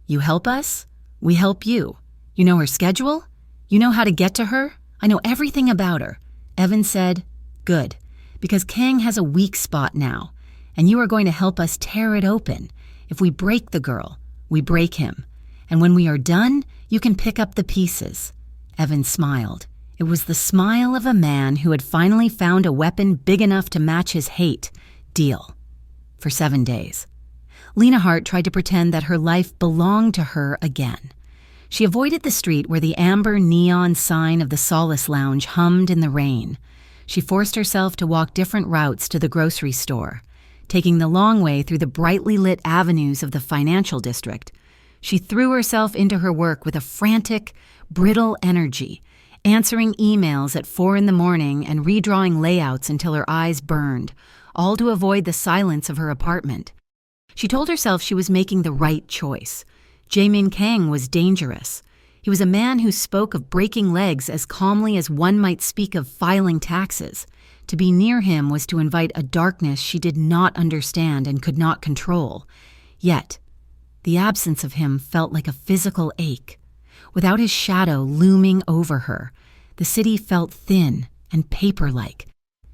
"You help us? We help you. You know her schedule? You know how to get to her? I know everything about her." Evan said, "Good, because Kang has a weak spot now, and you are going to help us tear it open. If we break the girl, we break him. And when we are done, you can pick up the pieces." Evan smiled. It was the smile of a man who had finally found a weapon big enough to match his hate. Deal. For 7 days. Lena Hart tried to pretend that her life belonged to her again. She avoided the street where the amber neon sign of the Solace Lounge hummed in the rain. She forced herself to walk different routes to the grocery store, taking the long way through the brightly lit avenues of the financial district. She threw herself into her work with a frantic, brittle energy, answering emails at 4 in the morning and redrawing layouts until her eyes burned, all to avoid the silence of her apartment. She told herself she was making the right choice. Jae-min Kang was dangerous. He was a man who spoke of breaking legs as calmly as one might speak of filing taxes. To be near him was to invite a darkness she did not understand and could not control. Yet, the absence of him felt like a physical ache. Without his shadow looming over her, the city felt thin and paper-like.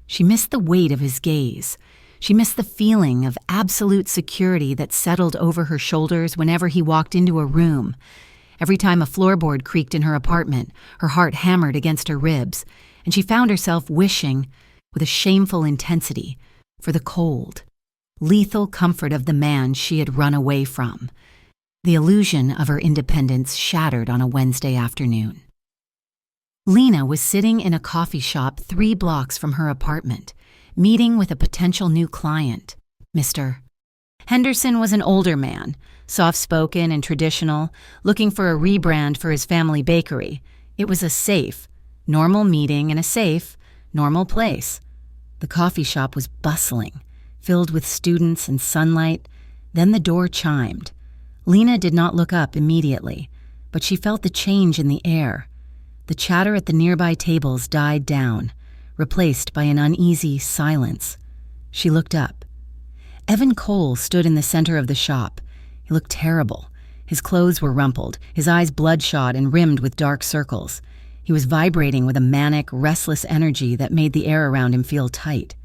She missed the weight of his gaze. She missed the feeling of absolute security that settled over her shoulders whenever he walked into a room. Every time a floorboard creaked in her apartment, her heart hammered against her ribs, and she found herself wishing, with a shameful intensity, for the cold, lethal comfort of the man she had run away from. The illusion of her independence shattered on a Wednesday afternoon. Lena was sitting in a coffee shop 3 blocks from her apartment, meeting with a potential new client, Mr. Henderson was an older man, soft-spoken and traditional, looking for a rebrand for his family bakery. It was a safe, normal meeting in a safe, normal place. The coffee shop was bustling, filled with students and sunlight. Then the door chimed. Lena did not look up immediately, but she felt the change in the air. The chatter at the nearby tables died down, replaced by an uneasy silence. She looked up. Evan Cole stood in the center of the shop. He looked terrible. His clothes were rumpled, his eyes bloodshot and rimmed with dark circles. He was vibrating with a manic, restless energy that made the air around him feel tight.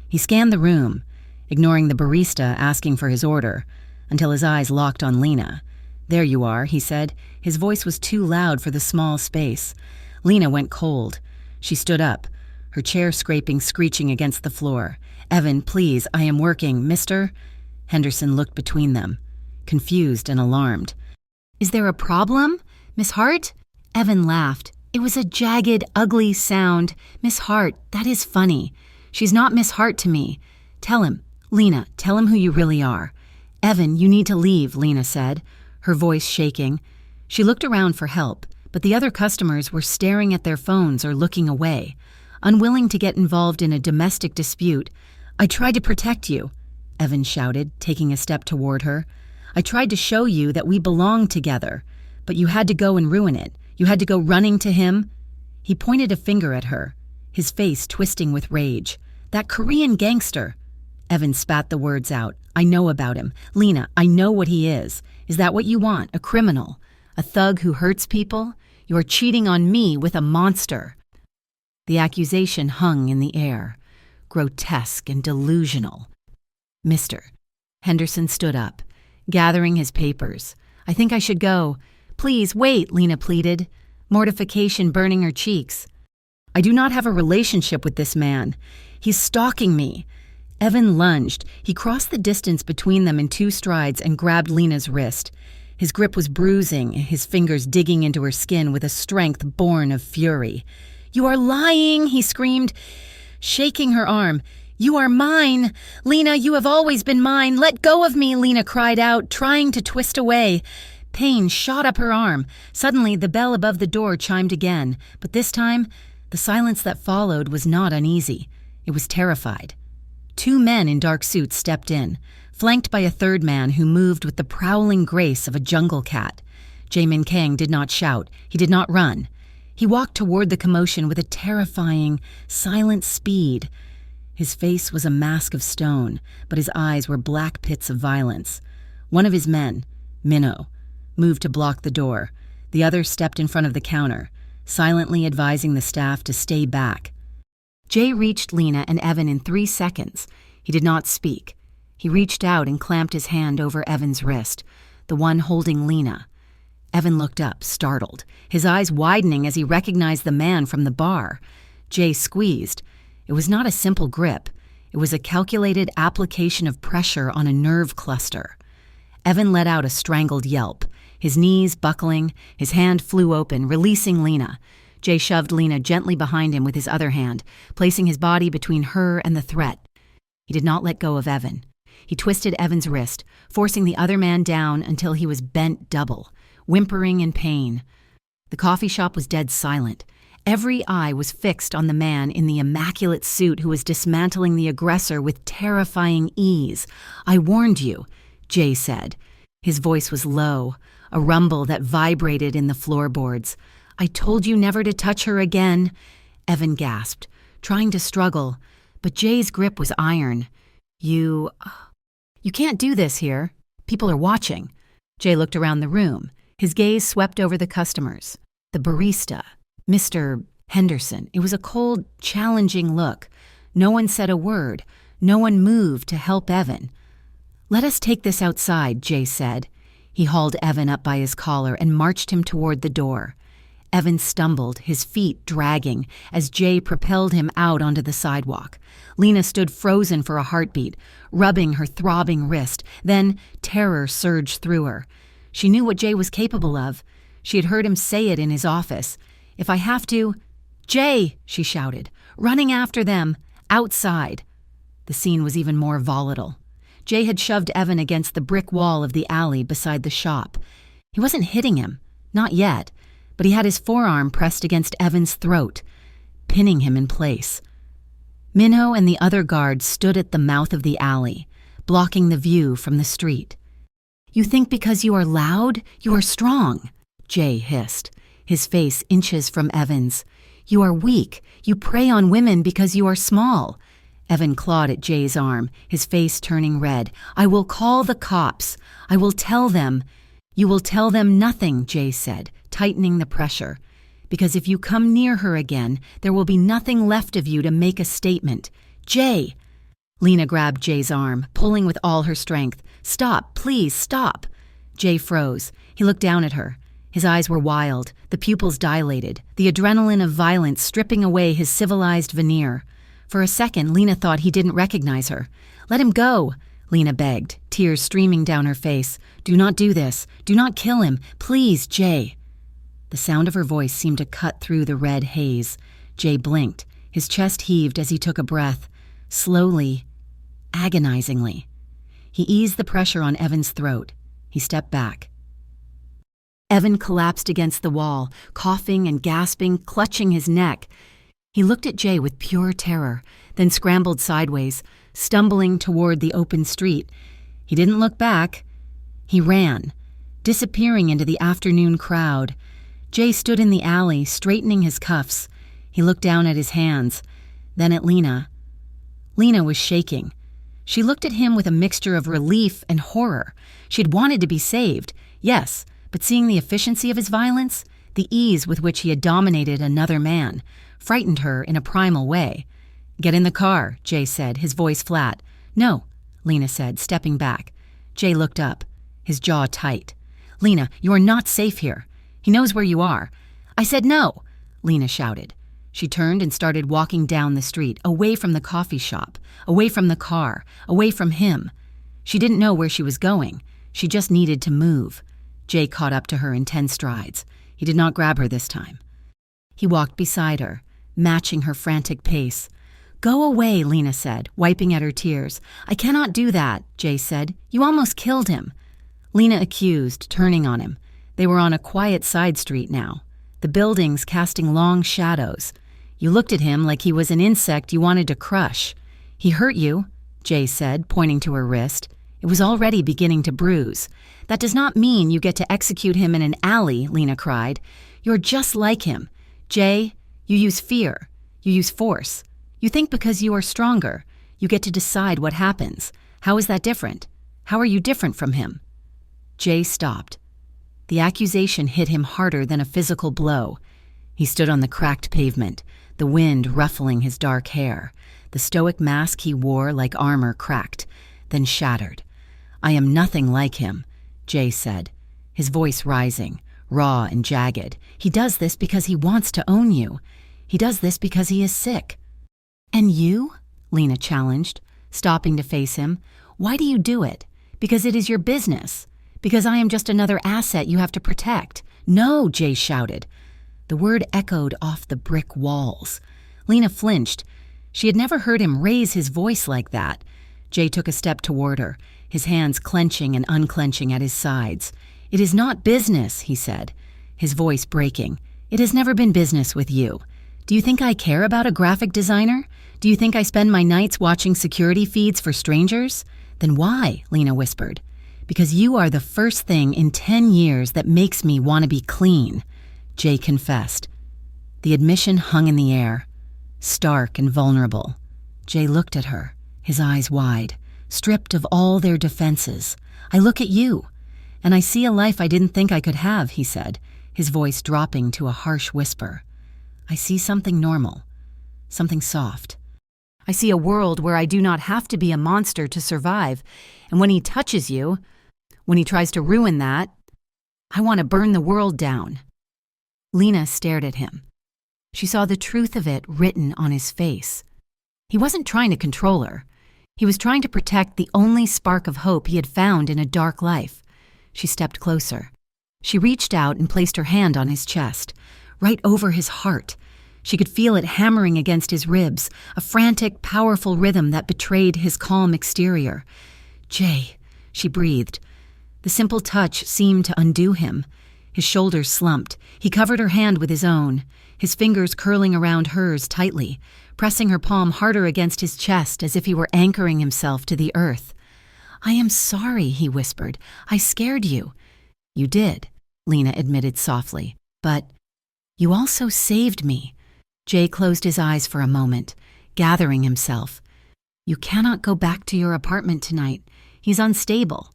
He scanned the room, ignoring the barista asking for his order, until his eyes locked on Lena. "There you are," he said. His voice was too loud for the small space. Lena went cold. She stood up, her chair screeching against the floor. "Evan, please, I am working, mister." Henderson looked between them, confused and alarmed. "Is there a problem, Miss Hart?" Evan laughed. It was a jagged, ugly sound. "Miss Hart, that is funny. She's not Miss Hart to me. Tell him, Lena, tell him who you really are." "Evan, you need to leave," Lena said, her voice shaking. She looked around for help, but the other customers were staring at their phones or looking away. Unwilling to get involved in a domestic dispute, "I tried to protect you," Evan shouted, taking a step toward her. "I tried to show you that we belong together, but you had to go and ruin it. You had to go running to him." He pointed a finger at her, his face twisting with rage. "That Korean gangster." Evan spat the words out. "I know about him. Lena, I know what he is. Is that what you want? A criminal? A thug who hurts people? You are cheating on me with a monster." The accusation hung in the air, grotesque and delusional. "Mister." Henderson stood up, gathering his papers. "I think I should go." "Please, wait," Lena pleaded, mortification burning her cheeks. "I do not have a relationship with this man. He's stalking me." Evan lunged. He crossed the distance between them in 2 strides and grabbed Lena's wrist. His grip was bruising, his fingers digging into her skin with a strength born of fury. "You are lying," he screamed, shaking her arm. "You are mine. Lena, you have always been mine. Let go of me," Lena cried out, trying to twist away. Pain shot up her arm. Suddenly, the bell above the door chimed again, but this time, the silence that followed was not uneasy. It was terrified. 2 men in dark suits stepped in, flanked by a 3rd man who moved with the prowling grace of a jungle cat. Jamin Kang did not shout. He did not run. He walked toward the commotion with a terrifying, silent speed. His face was a mask of stone, but his eyes were black pits of violence. One of his men, Minho, moved to block the door. The other stepped in front of the counter, silently advising the staff to stay back. Jay reached Lena and Evan in 3 seconds. He did not speak. He reached out and clamped his hand over Evan's wrist, the one holding Lena. Evan looked up, startled, his eyes widening as he recognized the man from the bar. Jay squeezed. It was not a simple grip. It was a calculated application of pressure on a nerve cluster. Evan let out a strangled yelp. His knees buckling, his hand flew open, releasing Lena. Jay shoved Lena gently behind him with his other hand, placing his body between her and the threat. He did not let go of Evan. He twisted Evan's wrist, forcing the other man down until he was bent double, whimpering in pain. The coffee shop was dead silent. Every eye was fixed on the man in the immaculate suit who was dismantling the aggressor with terrifying ease. "I warned you," Jay said. His voice was low, a rumble that vibrated in the floorboards. "I told you never to touch her again." Evan gasped, trying to struggle, but Jay's grip was iron. You can't do this here. People are watching." Jay looked around the room. His gaze swept over the customers. The barista, Mr. Henderson. It was a cold, challenging look. No one said a word. No one moved to help Evan. "Let us take this outside," Jay said. He hauled Evan up by his collar and marched him toward the door. Evan stumbled, his feet dragging, as Jay propelled him out onto the sidewalk. Lena stood frozen for a heartbeat, rubbing her throbbing wrist. Then terror surged through her. She knew what Jay was capable of. She had heard him say it in his office. "If I have to—" "Jay!" she shouted, running after them, outside. The scene was even more volatile. Jay had shoved Evan against the brick wall of the alley beside the shop. He wasn't hitting him, not yet, but he had his forearm pressed against Evan's throat, pinning him in place. Minho and the other guards stood at the mouth of the alley, blocking the view from the street. "You think because you are loud, you are strong," Jay hissed, his face inches from Evan's. "You are weak. You prey on women because you are small." Evan clawed at Jay's arm, his face turning red. "I will call the cops. I will tell them." "You will tell them nothing," Jay said, tightening the pressure. "Because if you come near her again, there will be nothing left of you to make a statement. Jay!" Lena grabbed Jay's arm, pulling with all her strength. "Stop, please, stop." Jay froze. He looked down at her. His eyes were wild, the pupils dilated, the adrenaline of violence stripping away his civilized veneer. For a second, Lena thought he didn't recognize her. "Let him go," Lena begged, tears streaming down her face. "Do not do this. Do not kill him. Please, Jay." The sound of her voice seemed to cut through the red haze. Jay blinked. His chest heaved as he took a breath. Slowly, agonizingly. He eased the pressure on Evan's throat. He stepped back. Evan collapsed against the wall, coughing and gasping, clutching his neck. He looked at Jay with pure terror, then scrambled sideways, stumbling toward the open street. He didn't look back. He ran, disappearing into the afternoon crowd. Jay stood in the alley, straightening his cuffs. He looked down at his hands, then at Lena. Lena was shaking. She looked at him with a mixture of relief and horror. She'd wanted to be saved, yes, but seeing the efficiency of his violence, the ease with which he had dominated another man, frightened her in a primal way. "Get in the car," Jay said, his voice flat. "No," Lena said, stepping back. Jay looked up, his jaw tight. "Lena, you are not safe here. He knows where you are." "I said no," Lena shouted. She turned and started walking down the street, away from the coffee shop, away from the car, away from him. She didn't know where she was going. She just needed to move. Jay caught up to her in 10 strides. He did not grab her this time. He walked beside her, matching her frantic pace. "Go away," Lena said, wiping at her tears. "I cannot do that," Jay said. "You almost killed him." Lena accused, turning on him. They were on a quiet side street now, the buildings casting long shadows. "You looked at him like he was an insect you wanted to crush." "He hurt you," Jay said, pointing to her wrist. It was already beginning to bruise. "That does not mean you get to execute him in an alley," Lena cried. "You're just like him. Jay, you use fear. You use force. You think because you are stronger, you get to decide what happens. How is that different? How are you different from him?" Jay stopped. The accusation hit him harder than a physical blow. He stood on the cracked pavement, the wind ruffling his dark hair. The stoic mask he wore like armor cracked, then shattered. "I am nothing like him," Jay said, his voice rising, raw and jagged. "He does this because he wants to own you. He does this because he is sick." "And you?" Lena challenged, stopping to face him. "Why do you do it? Because it is your business. Because I am just another asset you have to protect." "No," Jay shouted. The word echoed off the brick walls. Lena flinched. She had never heard him raise his voice like that. Jay took a step toward her, his hands clenching and unclenching at his sides. "It is not business," he said, his voice breaking. "It has never been business with you. Do you think I care about a graphic designer? Do you think I spend my nights watching security feeds for strangers? Then why?" Lena whispered. "Because you are the first thing in 10 years that makes me want to be clean," Jay confessed. The admission hung in the air, stark and vulnerable. Jay looked at her, his eyes wide, stripped of all their defenses. "I look at you, and I see a life I didn't think I could have," he said, his voice dropping to a harsh whisper. "I see something normal, something soft. I see a world where I do not have to be a monster to survive, and when he touches you, when he tries to ruin that, I want to burn the world down." Lena stared at him. She saw the truth of it written on his face. He wasn't trying to control her. He was trying to protect the only spark of hope he had found in a dark life. She stepped closer. She reached out and placed her hand on his chest, right over his heart. She could feel it hammering against his ribs, a frantic, powerful rhythm that betrayed his calm exterior. "Jay," she breathed. The simple touch seemed to undo him. His shoulders slumped. He covered her hand with his own, his fingers curling around hers tightly, pressing her palm harder against his chest as if he were anchoring himself to the earth. "I am sorry," he whispered. "I scared you." "You did," Lena admitted softly. "But you also saved me." Jay closed his eyes for a moment, gathering himself. "You cannot go back to your apartment tonight. He's unstable.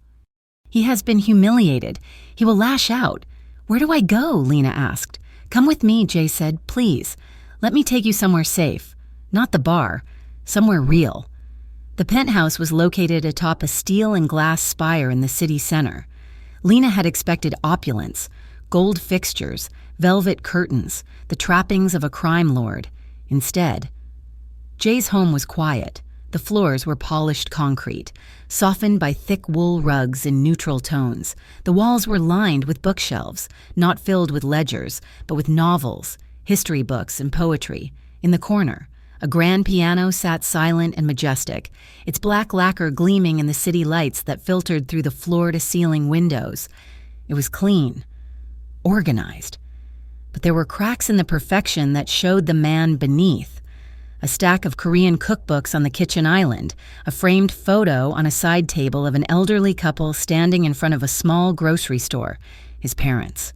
He has been humiliated. He will lash out." "Where do I go?" Lena asked. "Come with me," Jay said. "Please. Let me take you somewhere safe. Not the bar. Somewhere real." The penthouse was located atop a steel and glass spire in the city center. Lena had expected opulence, gold fixtures, velvet curtains, the trappings of a crime lord. Instead, Jay's home was quiet. The floors were polished concrete, softened by thick wool rugs in neutral tones. The walls were lined with bookshelves, not filled with ledgers, but with novels, history books, and poetry. In the corner, a grand piano sat silent and majestic, its black lacquer gleaming in the city lights that filtered through the floor-to-ceiling windows. It was clean, organized, but there were cracks in the perfection that showed the man beneath. A stack of Korean cookbooks on the kitchen island, a framed photo on a side table of an elderly couple standing in front of a small grocery store, his parents.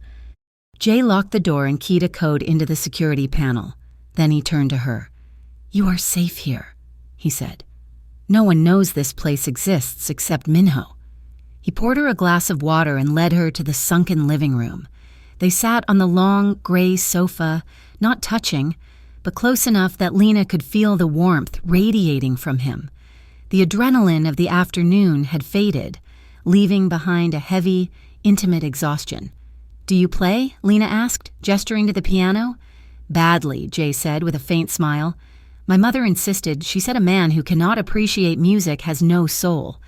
Jay locked the door and keyed a code into the security panel. Then he turned to her. "You are safe here," he said. "No one knows this place exists except Minho." He poured her a glass of water and led her to the sunken living room. They sat on the long, gray sofa, not touching, but close enough that Lena could feel the warmth radiating from him. The adrenaline of the afternoon had faded, leaving behind a heavy, intimate exhaustion. "Do you play?" Lena asked, gesturing to the piano. "Badly," Jay said with a faint smile. "My mother insisted. She said a man who cannot appreciate music has no soul.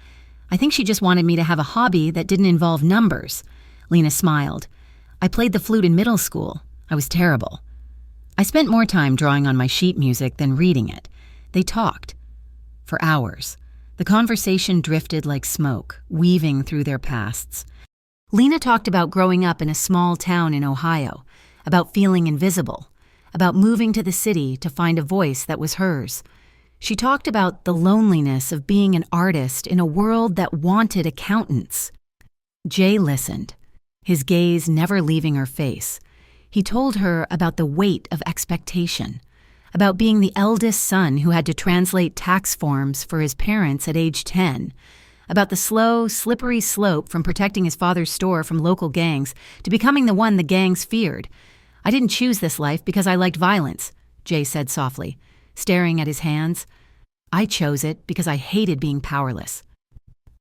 I think she just wanted me to have a hobby that didn't involve numbers." Lena smiled. "I played the flute in middle school. I was terrible. I spent more time drawing on my sheet music than reading it." They talked. For hours. The conversation drifted like smoke, weaving through their pasts. Lena talked about growing up in a small town in Ohio, about feeling invisible, about moving to the city to find a voice that was hers. She talked about the loneliness of being an artist in a world that wanted accountants. Jay listened, his gaze never leaving her face. He told her about the weight of expectation, about being the eldest son who had to translate tax forms for his parents at age 10, about the slow, slippery slope from protecting his father's store from local gangs to becoming the one the gangs feared. "I didn't choose this life because I liked violence," Jay said softly, staring at his hands. "I chose it because I hated being powerless."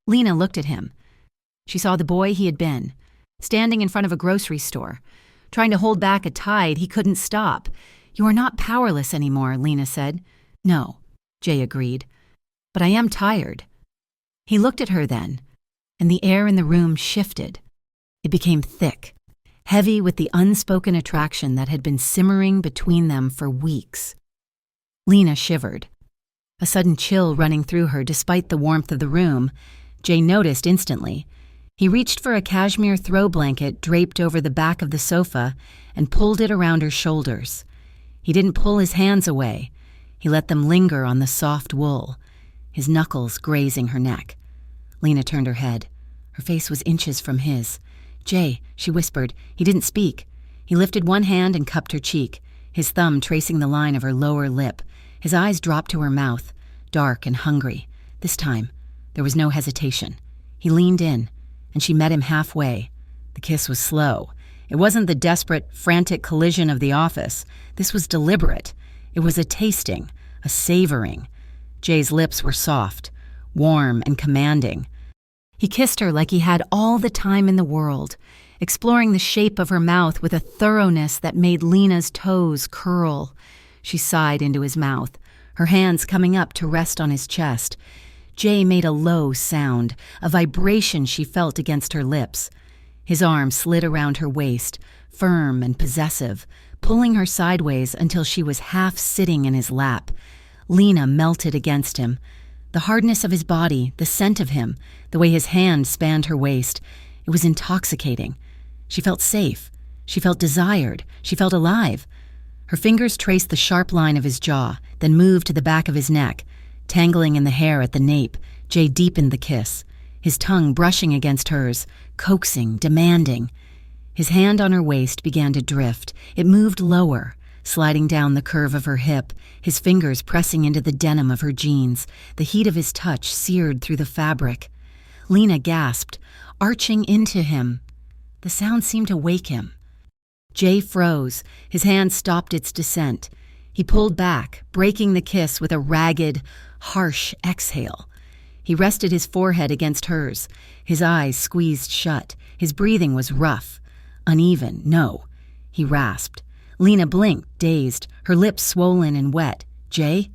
Lena looked at him. She saw the boy he had been, standing in front of a grocery store, trying to hold back a tide he couldn't stop. "You are not powerless anymore," Lena said. "No," Jay agreed. "But I am tired." He looked at her then, and the air in the room shifted. It became thick, heavy with the unspoken attraction that had been simmering between them for weeks. Lena shivered, a sudden chill running through her despite the warmth of the room. Jay noticed instantly. He reached for a cashmere throw blanket draped over the back of the sofa and pulled it around her shoulders. He didn't pull his hands away. He let them linger on the soft wool, his knuckles grazing her neck. Lena turned her head. Her face was inches from his. "Jay," she whispered. He didn't speak. He lifted one hand and cupped her cheek, his thumb tracing the line of her lower lip. His eyes dropped to her mouth, dark and hungry. This time, there was no hesitation. He leaned in, and she met him halfway. The kiss was slow. It wasn't the desperate, frantic collision of the office. This was deliberate. It was a tasting, a savoring. Jay's lips were soft, warm and commanding. He kissed her like he had all the time in the world, exploring the shape of her mouth with a thoroughness that made Lena's toes curl. She sighed into his mouth, her hands coming up to rest on his chest. Jay made a low sound, a vibration she felt against her lips. His arm slid around her waist, firm and possessive, pulling her sideways until she was half sitting in his lap. Lena melted against him. The hardness of his body, the scent of him, the way his hand spanned her waist, it was intoxicating. She felt safe. She felt desired. She felt alive. Her fingers traced the sharp line of his jaw, then moved to the back of his neck. Tangling in the hair at the nape, Jay deepened the kiss, his tongue brushing against hers, coaxing, demanding. His hand on her waist began to drift. It moved lower, sliding down the curve of her hip, his fingers pressing into the denim of her jeans, the heat of his touch seared through the fabric. Lena gasped, arching into him. The sound seemed to wake him. Jay froze. His hand stopped its descent. He pulled back, breaking the kiss with a ragged, harsh exhale. He rested his forehead against hers, his eyes squeezed shut. His breathing was rough. Uneven, no. He rasped. Lena blinked, dazed, her lips swollen and wet. Jay?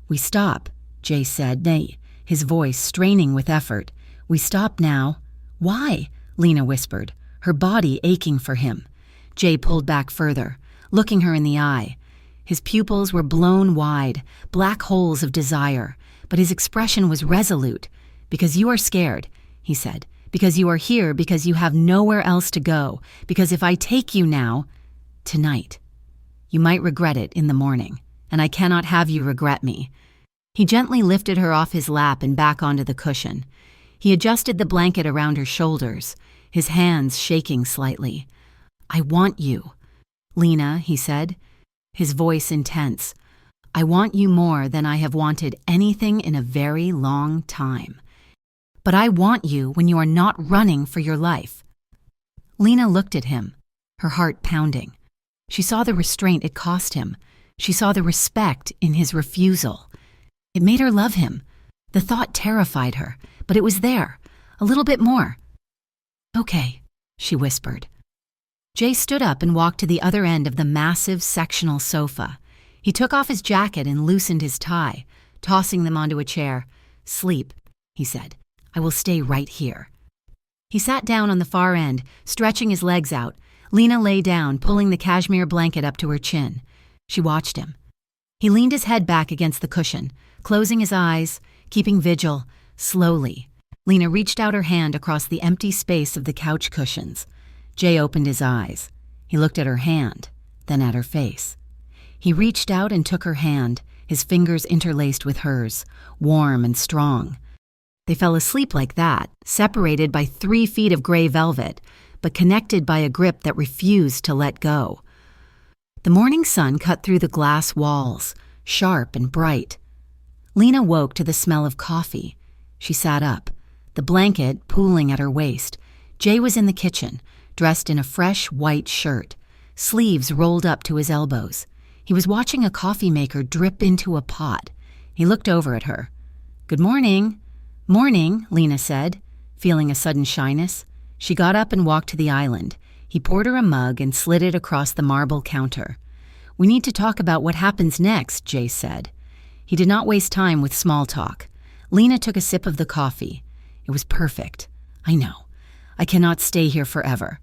We stop, Jay said, nay, his voice straining with effort. We stop now. Why? Lena whispered, her body aching for him. Jay pulled back further, looking her in the eye. His pupils were blown wide, black holes of desire, but his expression was resolute. Because you are scared, he said. Because you are here, because you have nowhere else to go. Because if I take you now, tonight, you might regret it in the morning, and I cannot have you regret me. He gently lifted her off his lap and back onto the cushion. He adjusted the blanket around her shoulders, his hands shaking slightly. I want you, Lena, he said, his voice intense. I want you more than I have wanted anything in a very long time. But I want you when you are not running for your life. Lena looked at him, her heart pounding. She saw the restraint it cost him. She saw the respect in his refusal. It made her love him. The thought terrified her, but it was there, a little bit more. Okay, she whispered. Jay stood up and walked to the other end of the massive sectional sofa. He took off his jacket and loosened his tie, tossing them onto a chair. Sleep, he said. I will stay right here. He sat down on the far end, stretching his legs out. Lena lay down, pulling the cashmere blanket up to her chin. She watched him. He leaned his head back against the cushion, closing his eyes, keeping vigil, slowly. Lena reached out her hand across the empty space of the couch cushions. Jay opened his eyes. He looked at her hand, then at her face. He reached out and took her hand, his fingers interlaced with hers, warm and strong. They fell asleep like that, separated by 3 feet of gray velvet, but connected by a grip that refused to let go. The morning sun cut through the glass walls, sharp and bright. Lena woke to the smell of coffee. She sat up, the blanket pooling at her waist. Jay was in the kitchen, dressed in a fresh white shirt, sleeves rolled up to his elbows. He was watching a coffee maker drip into a pot. He looked over at her. Good morning. Morning, Lena said, feeling a sudden shyness. She got up and walked to the island. He poured her a mug and slid it across the marble counter. We need to talk about what happens next, Jay said. He did not waste time with small talk. Lena took a sip of the coffee. It was perfect. I know. I cannot stay here forever.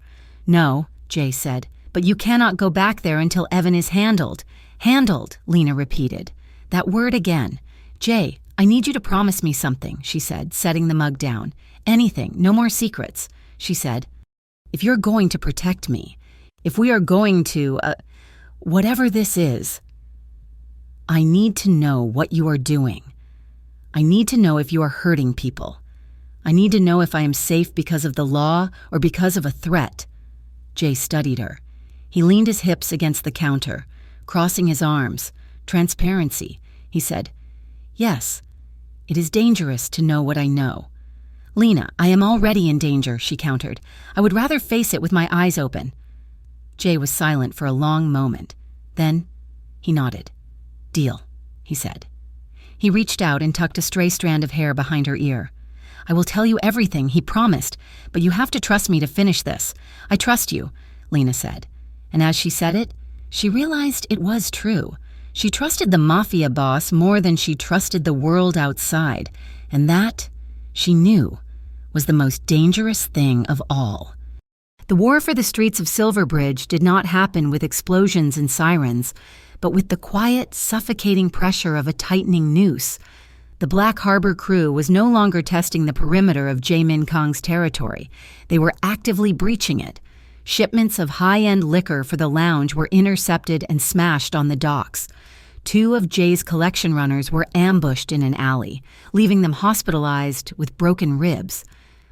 No, Jay said, but you cannot go back there until Evan is handled. Handled, Lena repeated. That word again. Jay, I need you to promise me something, she said, setting the mug down. Anything, no more secrets, she said. If you're going to protect me, if we are going to, whatever this is, I need to know what you are doing. I need to know if you are hurting people. I need to know if I am safe because of the law or because of a threat. Jay studied her. He leaned his hips against the counter, crossing his arms. Transparency, he said. Yes, it is dangerous to know what I know. Lena, I am already in danger, she countered. I would rather face it with my eyes open. Jay was silent for a long moment. Then he nodded. Deal, he said. He reached out and tucked a stray strand of hair behind her ear. I will tell you everything, he promised, but you have to trust me to finish this. I trust you, Lena said. And as she said it, she realized it was true. She trusted the mafia boss more than she trusted the world outside, and that, she knew, was the most dangerous thing of all. The war for the streets of Silverbridge did not happen with explosions and sirens, but with the quiet, suffocating pressure of a tightening noose. The Black Harbor crew was no longer testing the perimeter of Jae-min Kong's territory. They were actively breaching it. Shipments of high-end liquor for the lounge were intercepted and smashed on the docks. 2 of Jay's collection runners were ambushed in an alley, leaving them hospitalized with broken ribs.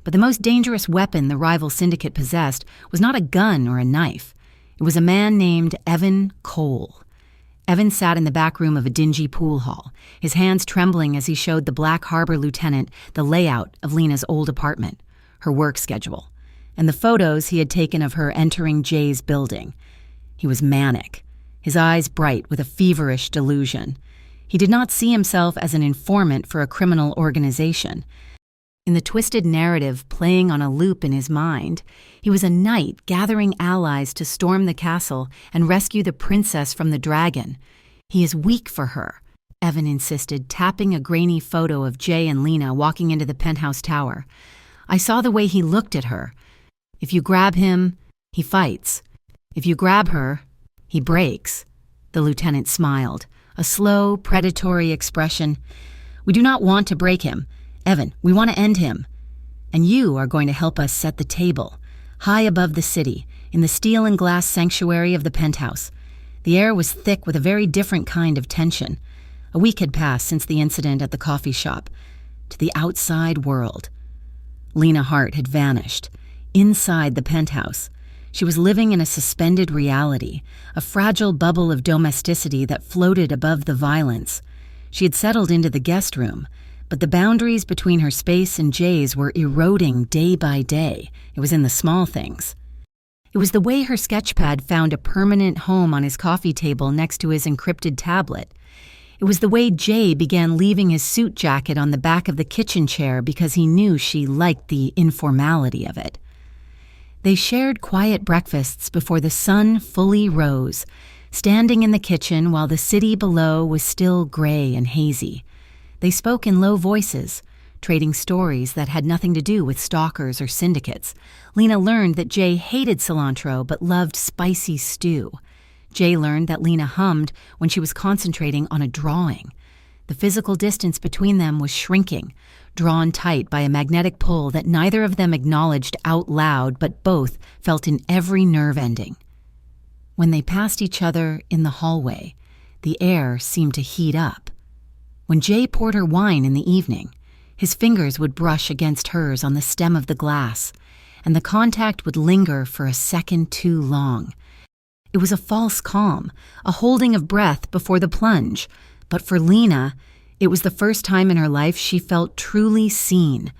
But the most dangerous weapon the rival syndicate possessed was not a gun or a knife. It was a man named Evan Cole. Evan sat in the back room of a dingy pool hall, his hands trembling as he showed the Black Harbor lieutenant the layout of Lena's old apartment, her work schedule, and the photos he had taken of her entering Jay's building. He was manic, his eyes bright with a feverish delusion. He did not see himself as an informant for a criminal organization. In the twisted narrative playing on a loop in his mind, he was a knight gathering allies to storm the castle and rescue the princess from the dragon. He is weak for her, Evan insisted, tapping a grainy photo of Jay and Lena walking into the penthouse tower. I saw the way he looked at her. If you grab him, he fights. If you grab her, he breaks. The lieutenant smiled, a slow, predatory expression. We do not want to break him. Evan, we want to end him. And you are going to help us set the table, high above the city, in the steel and glass sanctuary of the penthouse. The air was thick with a very different kind of tension. A week had passed since the incident at the coffee shop. To the outside world. Lena Hart had vanished. Inside the penthouse. She was living in a suspended reality, a fragile bubble of domesticity that floated above the violence. She had settled into the guest room, but the boundaries between her space and Jay's were eroding day by day. It was in the small things. It was the way her sketchpad found a permanent home on his coffee table next to his encrypted tablet. It was the way Jay began leaving his suit jacket on the back of the kitchen chair because he knew she liked the informality of it. They shared quiet breakfasts before the sun fully rose, standing in the kitchen while the city below was still gray and hazy. They spoke in low voices, trading stories that had nothing to do with stalkers or syndicates. Lena learned that Jay hated cilantro but loved spicy stew. Jay learned that Lena hummed when she was concentrating on a drawing. The physical distance between them was shrinking, drawn tight by a magnetic pull that neither of them acknowledged out loud but both felt in every nerve ending. When they passed each other in the hallway, the air seemed to heat up. When Jay poured her wine in the evening, his fingers would brush against hers on the stem of the glass, and the contact would linger for a second too long. It was a false calm, a holding of breath before the plunge, but for Lena, it was the first time in her life she felt truly seen.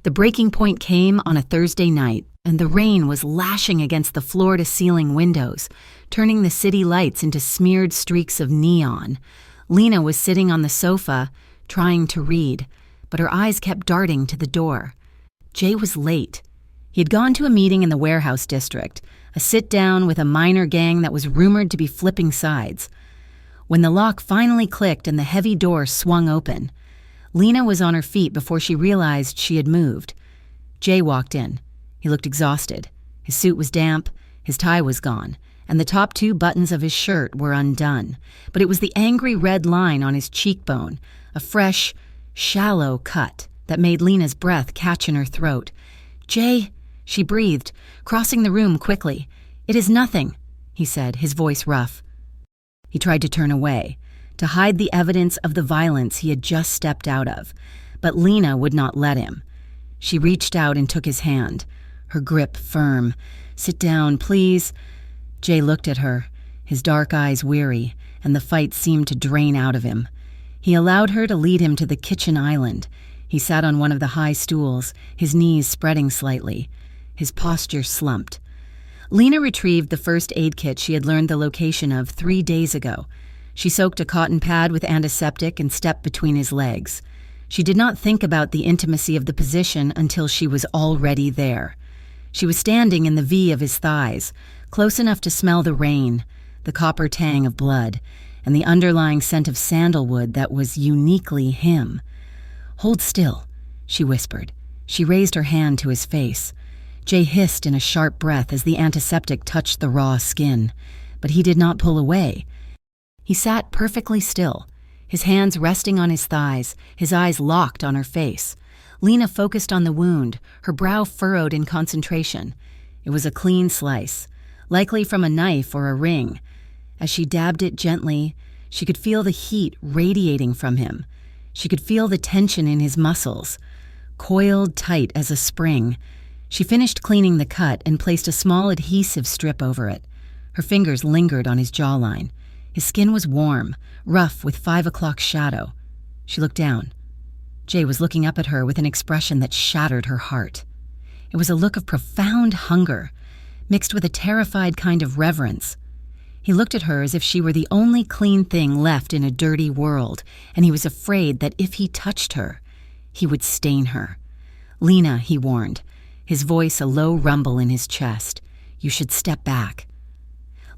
The breaking point came on a Thursday night, and the rain was lashing against the floor-to-ceiling windows, turning the city lights into smeared streaks of neon. Lena was sitting on the sofa, trying to read, but her eyes kept darting to the door. Jay was late. He had gone to a meeting in the warehouse district, a sit-down with a minor gang that was rumored to be flipping sides. When the lock finally clicked and the heavy door swung open, Lena was on her feet before she realized she had moved. Jay walked in. He looked exhausted. His suit was damp, his tie was gone, and the top two buttons of his shirt were undone. But it was the angry red line on his cheekbone, a fresh, shallow cut that made Lena's breath catch in her throat. "Jay," she breathed, crossing the room quickly. "It is nothing," he said, his voice rough. He tried to turn away, to hide the evidence of the violence he had just stepped out of, but Lena would not let him. She reached out and took his hand, her grip firm. "Sit down, please." Jay looked at her, his dark eyes weary, and the fight seemed to drain out of him. He allowed her to lead him to the kitchen island. He sat on one of the high stools, his knees spreading slightly. His posture slumped. Lena retrieved the first aid kit she had learned the location of 3 days ago. She soaked a cotton pad with antiseptic and stepped between his legs. She did not think about the intimacy of the position until she was already there. She was standing in the V of his thighs, close enough to smell the rain, the copper tang of blood, and the underlying scent of sandalwood that was uniquely him. "Hold still," she whispered. She raised her hand to his face. Jay hissed in a sharp breath as the antiseptic touched the raw skin, but he did not pull away. He sat perfectly still, his hands resting on his thighs, his eyes locked on her face. Lena focused on the wound, her brow furrowed in concentration. It was a clean slice, likely from a knife or a ring. As she dabbed it gently, she could feel the heat radiating from him. She could feel the tension in his muscles, coiled tight as a spring. She finished cleaning the cut and placed a small adhesive strip over it. Her fingers lingered on his jawline. His skin was warm, rough with 5 o'clock shadow. She looked down. Jay was looking up at her with an expression that shattered her heart. It was a look of profound hunger, mixed with a terrified kind of reverence. He looked at her as if she were the only clean thing left in a dirty world, and he was afraid that if he touched her, he would stain her. "Lena," he warned, his voice a low rumble in his chest, "you should step back."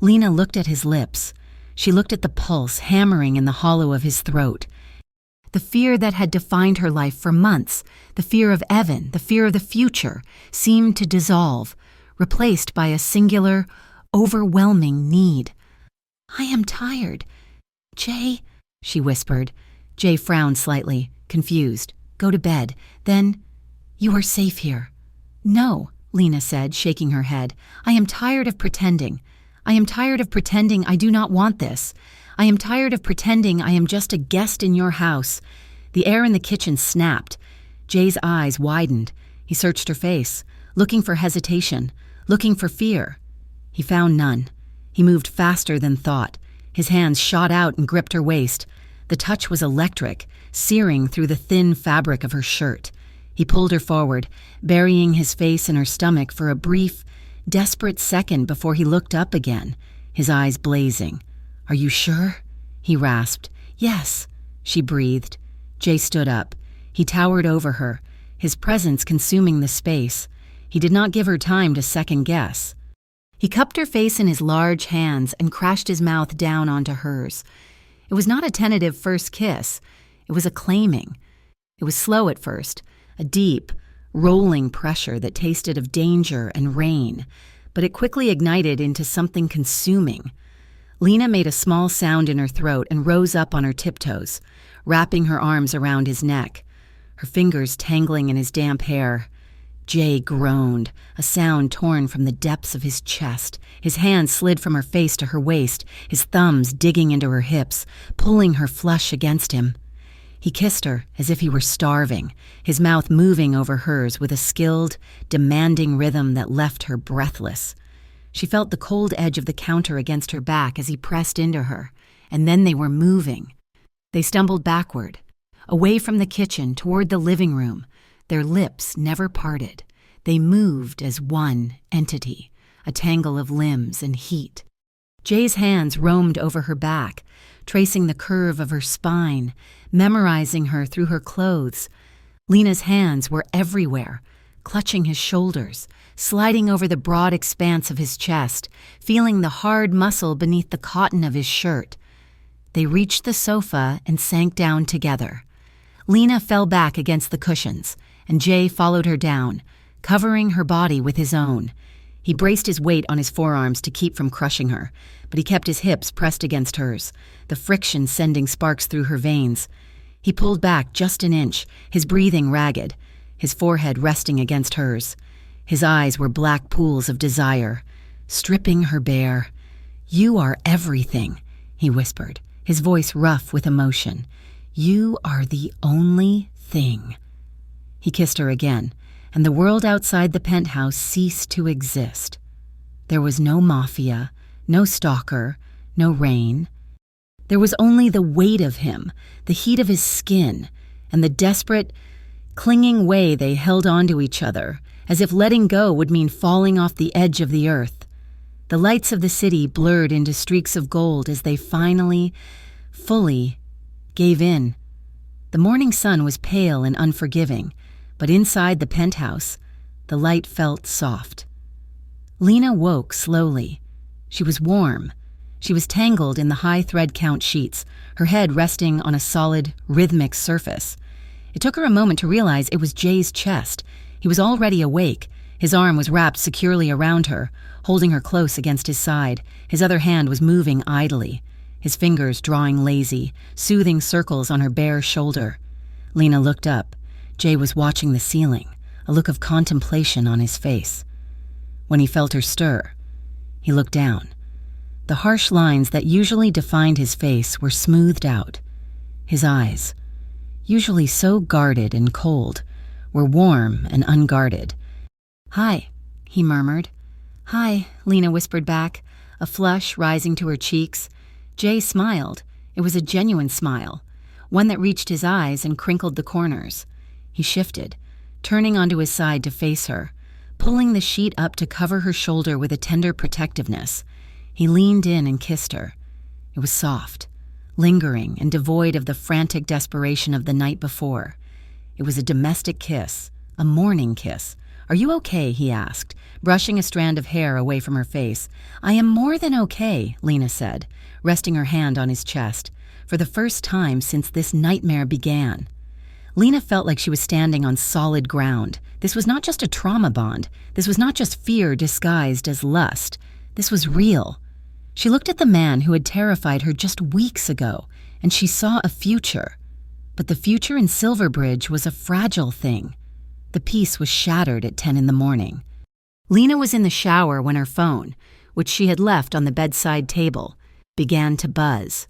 Lena looked at his lips. She looked at the pulse hammering in the hollow of his throat. The fear that had defined her life for months, the fear of Evan, the fear of the future, seemed to dissolve, replaced by a singular, overwhelming need. "I am tired. Jay," she whispered. Jay frowned slightly, confused. "Go to bed. Then, you are safe here." "No," Lena said, shaking her head. "I am tired of pretending. I am tired of pretending I do not want this. I am tired of pretending I am just a guest in your house." The air in the kitchen snapped. Jay's eyes widened. He searched her face, looking for hesitation, looking for fear. He found none. He moved faster than thought. His hands shot out and gripped her waist. The touch was electric, searing through the thin fabric of her shirt. He pulled her forward, burying his face in her stomach for a brief, desperate second before he looked up again, his eyes blazing. "Are you sure?" he rasped. "Yes," she breathed. Jay stood up. He towered over her, his presence consuming the space. He did not give her time to second guess. He cupped her face in his large hands and crashed his mouth down onto hers. It was not a tentative first kiss. It was a claiming. It was slow at first, a deep, rolling pressure that tasted of danger and rain, but it quickly ignited into something consuming. Lena made a small sound in her throat and rose up on her tiptoes, wrapping her arms around his neck, her fingers tangling in his damp hair. Jay groaned, a sound torn from the depths of his chest. His hand slid from her face to her waist, his thumbs digging into her hips, pulling her flesh against him. He kissed her as if he were starving, his mouth moving over hers with a skilled, demanding rhythm that left her breathless. She felt the cold edge of the counter against her back as he pressed into her, and then they were moving. They stumbled backward, away from the kitchen toward the living room. Their lips never parted. They moved as one entity, a tangle of limbs and heat. Jay's hands roamed over her back, tracing the curve of her spine, memorizing her through her clothes. Lena's hands were everywhere, clutching his shoulders, sliding over the broad expanse of his chest, feeling the hard muscle beneath the cotton of his shirt. They reached the sofa and sank down together. Lena fell back against the cushions, and Jay followed her down, covering her body with his own. He braced his weight on his forearms to keep from crushing her, but he kept his hips pressed against hers, the friction sending sparks through her veins. He pulled back just an inch, his breathing ragged, his forehead resting against hers. His eyes were black pools of desire, stripping her bare. "You are everything," he whispered, his voice rough with emotion. "You are the only thing." He kissed her again, and the world outside the penthouse ceased to exist. There was no Mafia, no Stalker, no rain. There was only the weight of him, the heat of his skin, and the desperate, clinging way they held onto each other, as if letting go would mean falling off the edge of the earth. The lights of the city blurred into streaks of gold as they finally, fully, gave in. The morning sun was pale and unforgiving, but inside the penthouse, the light felt soft. Lena woke slowly. She was warm. She was tangled in the high thread count sheets, her head resting on a solid, rhythmic surface. It took her a moment to realize it was Jay's chest. He was already awake. His arm was wrapped securely around her, holding her close against his side. His other hand was moving idly, his fingers drawing lazy, soothing circles on her bare shoulder. Lena looked up. Jay was watching the ceiling, a look of contemplation on his face. When he felt her stir, he looked down. The harsh lines that usually defined his face were smoothed out. His eyes, usually so guarded and cold, were warm and unguarded. "Hi," he murmured. "Hi," Lena whispered back, a flush rising to her cheeks. Jay smiled. It was a genuine smile, one that reached his eyes and crinkled the corners. He shifted, turning onto his side to face her, pulling the sheet up to cover her shoulder with a tender protectiveness. He leaned in and kissed her. It was soft, lingering and devoid of the frantic desperation of the night before. It was a domestic kiss, a morning kiss. "Are you okay?" he asked, brushing a strand of hair away from her face. "I am more than okay," Lena said, resting her hand on his chest, for the first time since this nightmare began. Lena felt like she was standing on solid ground. This was not just a trauma bond. This was not just fear disguised as lust. This was real. She looked at the man who had terrified her just weeks ago, and she saw a future. But the future in Silverbridge was a fragile thing. The peace was shattered at 10 in the morning. Lena was in the shower when her phone, which she had left on the bedside table, began to buzz.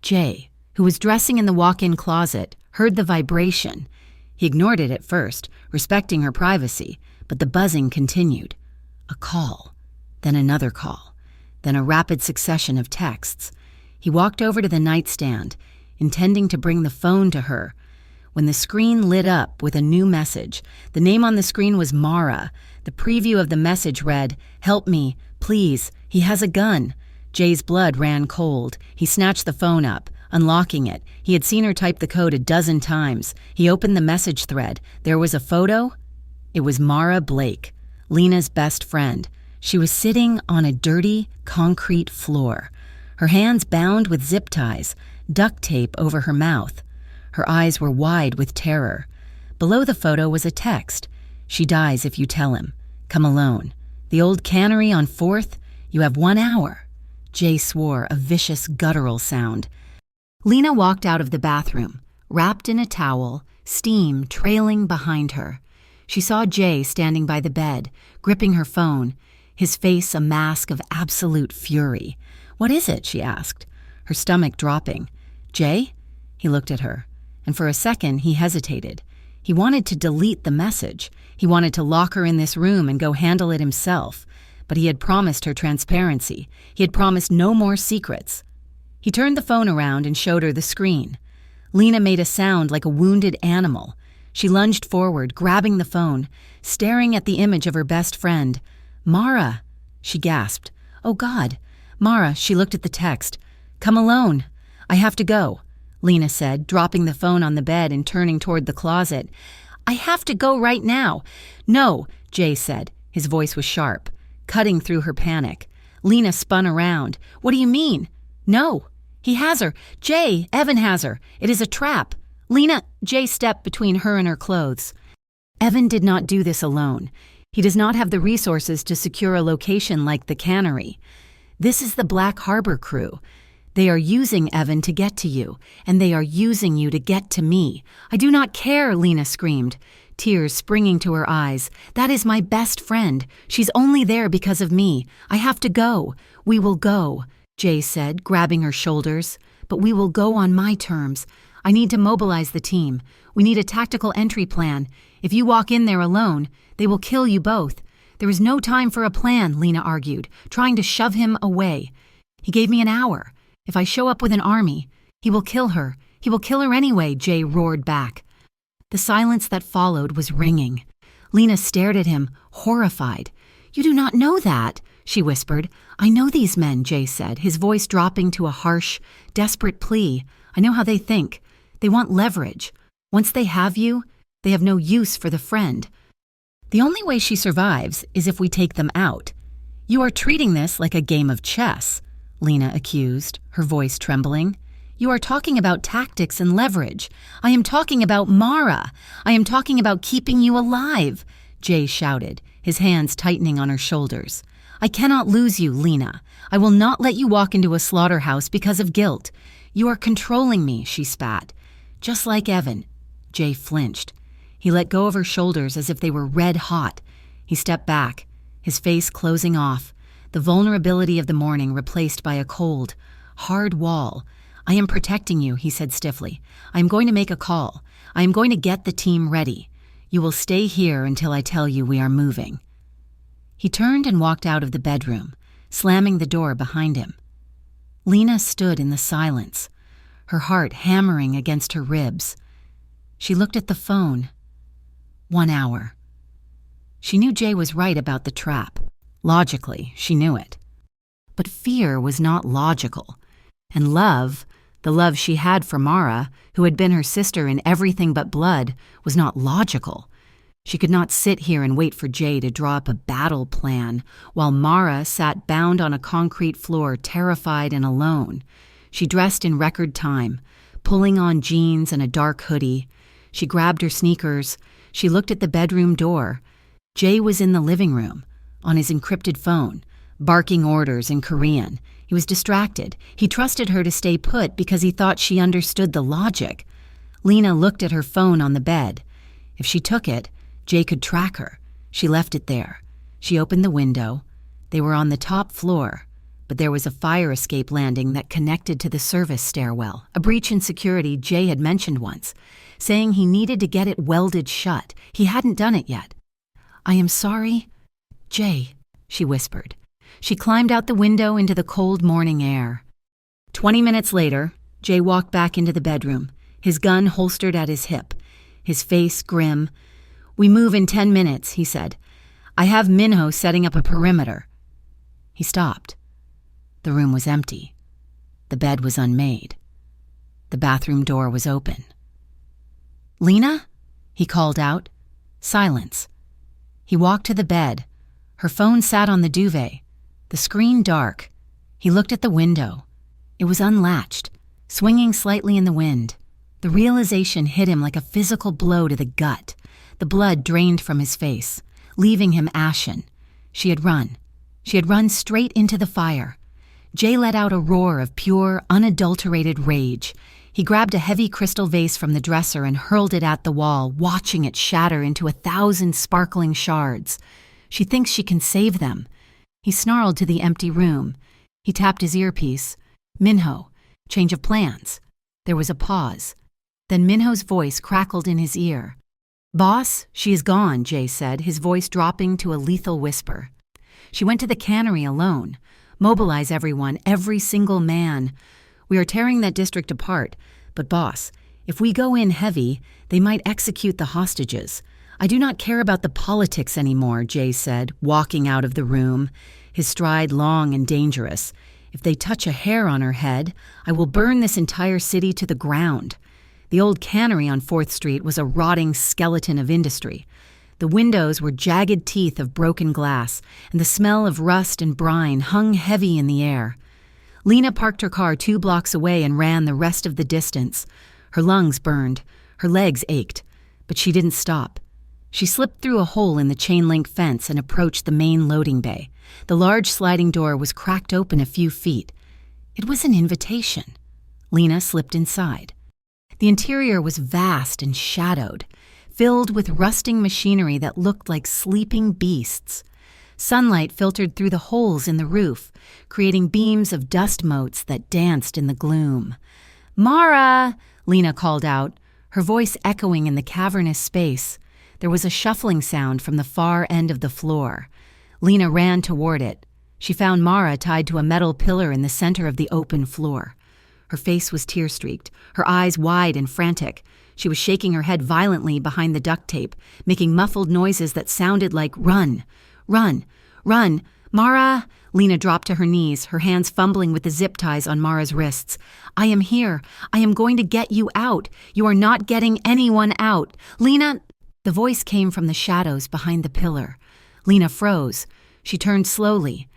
Jay, who was dressing in the walk-in closet, heard the vibration. He ignored it at first, respecting her privacy, but the buzzing continued. A call, then another call, then a rapid succession of texts. He walked over to the nightstand, intending to bring the phone to her, when the screen lit up with a new message. The name on the screen was Mara. The preview of the message read, "Help me, please, he has a gun." Jay's blood ran cold. He snatched the phone up, unlocking it. He had seen her type the code a dozen times. He opened the message thread. There was a photo. It was Mara Blake, Lena's best friend. She was sitting on a dirty, concrete floor, her hands bound with zip ties, duct tape over her mouth. Her eyes were wide with terror. Below the photo was a text. "She dies if you tell him. Come alone. The old cannery on 4th? You have 1 hour." Jay swore, a vicious, guttural sound. Lena walked out of the bathroom, wrapped in a towel, steam trailing behind her. She saw Jay standing by the bed, gripping her phone, his face a mask of absolute fury. "What is it?" she asked, her stomach dropping. "Jay?" He looked at her, and for a second he hesitated. He wanted to delete the message. He wanted to lock her in this room and go handle it himself. But he had promised her transparency. He had promised no more secrets. He turned the phone around and showed her the screen. Lena made a sound like a wounded animal. She lunged forward, grabbing the phone, staring at the image of her best friend. "Mara," she gasped. "Oh, God." "Mara," she looked at the text. "Come alone." "I have to go," Lena said, dropping the phone on the bed and turning toward the closet. "I have to go right now." "No," Jay said. His voice was sharp, cutting through her panic. Lena spun around. "What do you mean?" "No. He has her. Jay, Evan has her. It is a trap." "Lena," Jay stepped between her and her clothes. "Evan did not do this alone. He does not have the resources to secure a location like the cannery. This is the Black Harbor crew. They are using Evan to get to you, and they are using you to get to me." "I do not care," Lena screamed, tears springing to her eyes. "That is my best friend. She's only there because of me. I have to go." "We will go," Jay said, grabbing her shoulders. "But we will go on my terms. I need to mobilize the team. We need a tactical entry plan. If you walk in there alone, they will kill you both." "There is no time for a plan," Lena argued, trying to shove him away. "He gave me an hour. If I show up with an army, he will kill her. He will kill her anyway," Jay roared back. The silence that followed was ringing. Lena stared at him, horrified. "You do not know that," she whispered. "I know these men," Jay said, his voice dropping to a harsh, desperate plea. "I know how they think. They want leverage. Once they have you, they have no use for the friend. The only way she survives is if we take them out." "You are treating this like a game of chess," Lena accused, her voice trembling. "You are talking about tactics and leverage. I am talking about Mara. I am talking about keeping you alive," Jay shouted, his hands tightening on her shoulders. "I cannot lose you, Lena. I will not let you walk into a slaughterhouse because of guilt. You are controlling me," she spat. "Just like Evan." Jay flinched. He let go of her shoulders as if they were red hot. He stepped back, his face closing off, the vulnerability of the morning replaced by a cold, hard wall. "I am protecting you," he said stiffly. "I am going to make a call. I am going to get the team ready. You will stay here until I tell you we are moving." He turned and walked out of the bedroom, slamming the door behind him. Lena stood in the silence, her heart hammering against her ribs. She looked at the phone. 1 hour. She knew Jay was right about the trap. Logically, she knew it. But fear was not logical. And love, the love she had for Mara, who had been her sister in everything but blood, was not logical. She could not sit here and wait for Jay to draw up a battle plan, while Mara sat bound on a concrete floor, terrified and alone. She dressed in record time, pulling on jeans and a dark hoodie. She grabbed her sneakers. She looked at the bedroom door. Jay was in the living room, on his encrypted phone, barking orders in Korean. He was distracted. He trusted her to stay put because he thought she understood the logic. Lena looked at her phone on the bed. If she took it, Jay could track her. She left it there. She opened the window. They were on the top floor, but there was a fire escape landing that connected to the service stairwell, a breach in security Jay had mentioned once, saying he needed to get it welded shut. He hadn't done it yet. "I am sorry, Jay," she whispered. She climbed out the window into the cold morning air. 20 minutes later, Jay walked back into the bedroom, his gun holstered at his hip, his face grim. "We move in 10 minutes, he said. "I have Minho setting up a perimeter." He stopped. The room was empty. The bed was unmade. The bathroom door was open. "Lena?" he called out. Silence. He walked to the bed. Her phone sat on the duvet, the screen dark. He looked at the window. It was unlatched, swinging slightly in the wind. The realization hit him like a physical blow to the gut. The blood drained from his face, leaving him ashen. She had run. She had run straight into the fire. Jay let out a roar of pure, unadulterated rage. He grabbed a heavy crystal vase from the dresser and hurled it at the wall, watching it shatter into 1,000 sparkling shards. She thinks she can save them. He snarled to the empty room. He tapped his earpiece. "Minho, change of plans." There was a pause. Then Minho's voice crackled in his ear. "Boss, she is gone," Jay said, his voice dropping to a lethal whisper. "She went to the cannery alone. Mobilize everyone, every single man. We are tearing that district apart. But boss, if we go in heavy, they might execute the hostages. I do not care about the politics anymore," Jay said, walking out of the room, his stride long and dangerous. "If they touch a hair on her head, I will burn this entire city to the ground." The old cannery on 4th Street was a rotting skeleton of industry. The windows were jagged teeth of broken glass, and the smell of rust and brine hung heavy in the air. Lena parked her car 2 blocks away and ran the rest of the distance. Her lungs burned, her legs ached, but she didn't stop. She slipped through a hole in the chain-link fence and approached the main loading bay. The large sliding door was cracked open a few feet. It was an invitation. Lena slipped inside. The interior was vast and shadowed, filled with rusting machinery that looked like sleeping beasts. Sunlight filtered through the holes in the roof, creating beams of dust motes that danced in the gloom. "Mara!" Lena called out, her voice echoing in the cavernous space. There was a shuffling sound from the far end of the floor. Lena ran toward it. She found Mara tied to a metal pillar in the center of the open floor. Her face was tear-streaked, her eyes wide and frantic. She was shaking her head violently behind the duct tape, making muffled noises that sounded like, "Run! Run! Run! Mara!" Lena dropped to her knees, her hands fumbling with the zip ties on Mara's wrists. "I am here. I am going to get you out. You are not getting anyone out. Lena!" The voice came from the shadows behind the pillar. Lena froze. She turned slowly.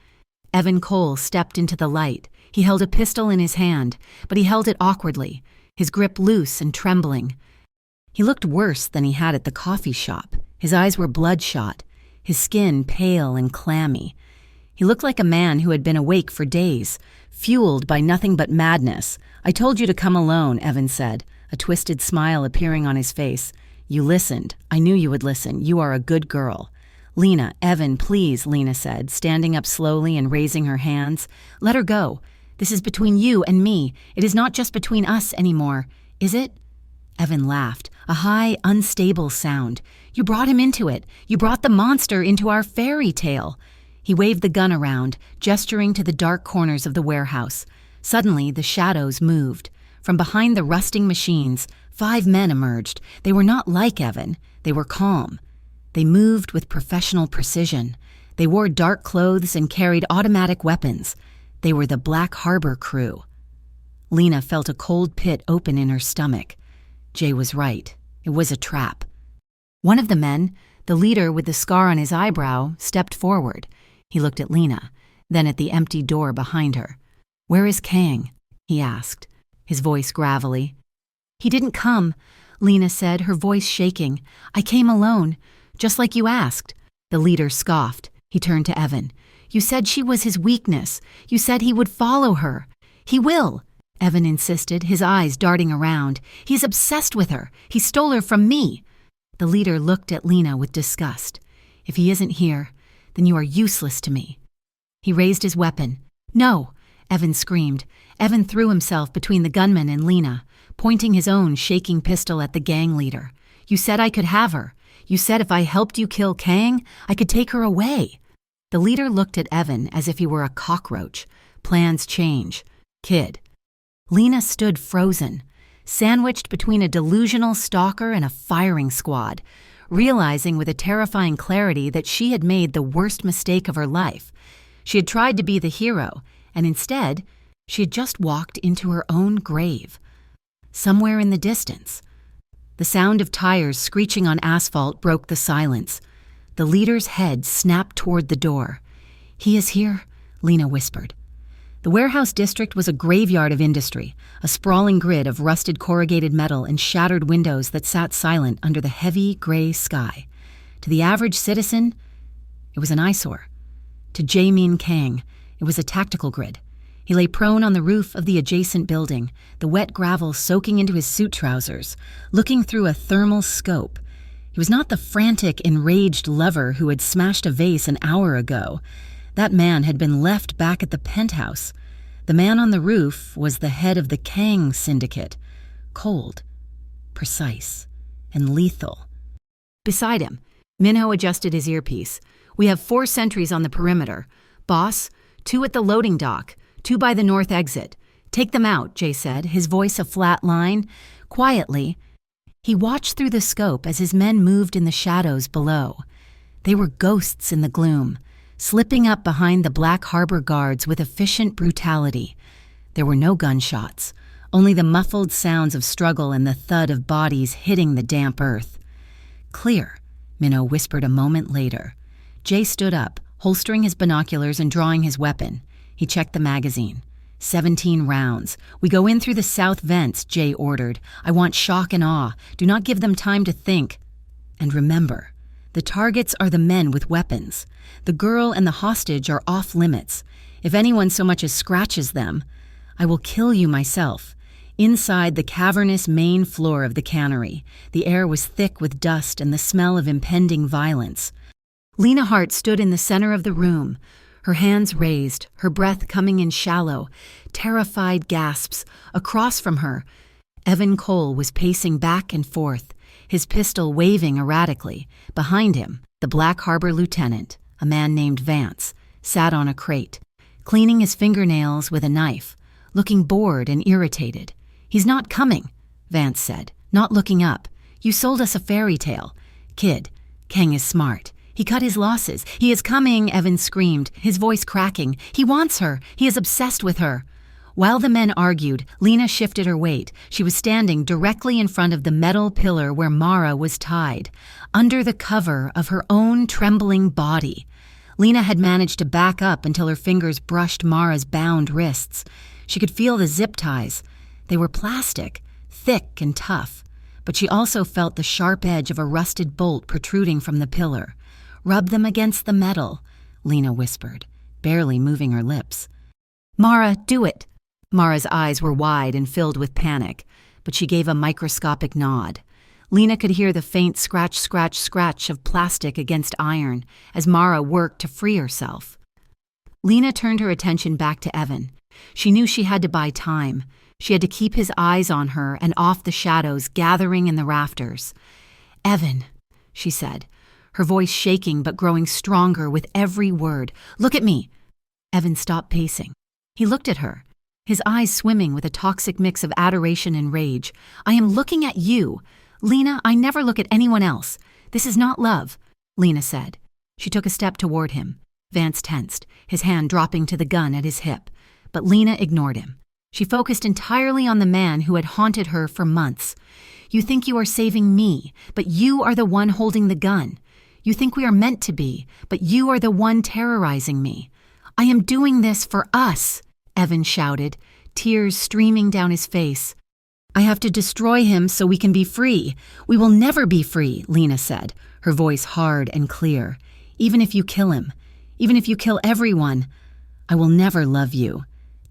Evan Cole stepped into the light. He held a pistol in his hand, but he held it awkwardly, his grip loose and trembling. He looked worse than he had at the coffee shop. His eyes were bloodshot, his skin pale and clammy. He looked like a man who had been awake for days, fueled by nothing but madness. "I told you to come alone," Evan said, a twisted smile appearing on his face. "You listened. I knew you would listen. You are a good girl." "Lena, Evan, please," Lena said, standing up slowly and raising her hands. "Let her go. This is between you and me. It is not just between us anymore. Is it?" Evan laughed, a high, unstable sound. "You brought him into it. You brought the monster into our fairy tale." He waved the gun around, gesturing to the dark corners of the warehouse. Suddenly, the shadows moved. From behind the rusting machines, 5 men emerged. They were not like Evan. They were calm. They moved with professional precision. They wore dark clothes and carried automatic weapons. They were the Black Harbor crew. Lena felt a cold pit open in her stomach. Jay was right. It was a trap. One of the men, the leader with the scar on his eyebrow, stepped forward. He looked at Lena, then at the empty door behind her. "Where is Kang?" he asked, his voice gravelly. "He didn't come," Lena said, her voice shaking. "I came alone, just like you asked." The leader scoffed. He turned to Evan. "You said she was his weakness. You said he would follow her." "He will," Evan insisted, his eyes darting around. "He's obsessed with her. He stole her from me." The leader looked at Lena with disgust. "If he isn't here, then you are useless to me." He raised his weapon. "No!" Evan screamed. Evan threw himself between the gunman and Lena, pointing his own shaking pistol at the gang leader. "You said I could have her. You said if I helped you kill Kang, I could take her away." The leader looked at Evan as if he were a cockroach. "Plans change. Kid." Lena stood frozen, sandwiched between a delusional stalker and a firing squad, realizing with a terrifying clarity that she had made the worst mistake of her life. She had tried to be the hero, and instead, she had just walked into her own grave. Somewhere in the distance, the sound of tires screeching on asphalt broke the silence. The leader's head snapped toward the door. "He is here," Lena whispered. The warehouse district was a graveyard of industry, a sprawling grid of rusted corrugated metal and shattered windows that sat silent under the heavy gray sky. To the average citizen, it was an eyesore. To Jae-min Kang, it was a tactical grid. He lay prone on the roof of the adjacent building, the wet gravel soaking into his suit trousers, looking through a thermal scope. He was not the frantic, enraged lover who had smashed a vase an hour ago. That man had been left back at the penthouse. The man on the roof was the head of the Kang syndicate. Cold, precise, and lethal. Beside him, Minho adjusted his earpiece. "We have 4 sentries on the perimeter. Boss, 2 at the loading dock, 2 by the north exit. Take them out," Jay said, his voice a flat line. Quietly, he watched through the scope as his men moved in the shadows below. They were ghosts in the gloom, slipping up behind the Black Harbor guards with efficient brutality. There were no gunshots, only the muffled sounds of struggle and the thud of bodies hitting the damp earth. "Clear," Minho whispered a moment later. Jay stood up, holstering his binoculars and drawing his weapon. He checked the magazine. 17 rounds. "We go in through the south vents," Jay ordered. "I want shock and awe. Do not give them time to think. And remember, the targets are the men with weapons. The girl and the hostage are off limits. If anyone so much as scratches them, I will kill you myself." Inside the cavernous main floor of the cannery, the air was thick with dust and the smell of impending violence. Lena Hart stood in the center of the room, her hands raised, her breath coming in shallow, terrified gasps. Across from her, Evan Cole was pacing back and forth, his pistol waving erratically. Behind him, the Black Harbor lieutenant, a man named Vance, sat on a crate, cleaning his fingernails with a knife, looking bored and irritated. "He's not coming," Vance said, not looking up. "You sold us a fairy tale. Kid, Kang is smart. He cut his losses. He is coming," Evan screamed, his voice cracking. "He wants her. He is obsessed with her." While the men argued, Lena shifted her weight. She was standing directly in front of the metal pillar where Mara was tied, under the cover of her own trembling body. Lena had managed to back up until her fingers brushed Mara's bound wrists. She could feel the zip ties. They were plastic, thick and tough, but she also felt the sharp edge of a rusted bolt protruding from the pillar. "Rub them against the metal," Lena whispered, barely moving her lips. "Mara, do it." Mara's eyes were wide and filled with panic, but she gave a microscopic nod. Lena could hear the faint scratch, scratch, scratch of plastic against iron as Mara worked to free herself. Lena turned her attention back to Evan. She knew she had to buy time. She had to keep his eyes on her and off the shadows gathering in the rafters. "Evan," she said, her voice shaking but growing stronger with every word. "Look at me." Evan stopped pacing. He looked at her. his eyes swimming with a toxic mix of adoration and rage. "I am looking at you. Lena, I never look at anyone else. This is not love," Lena said. She took a step toward him. Vance tensed, his hand dropping to the gun at his hip. But Lena ignored him. She focused entirely on the man who had haunted her for months. "You think you are saving me, but you are the one holding the gun. You think we are meant to be, but you are the one terrorizing me. I am doing this for us," Evan shouted, tears streaming down his face. "I have to destroy him so we can be free. We will never be free," Lena said, her voice hard and clear. "Even if you kill him, even if you kill everyone, I will never love you,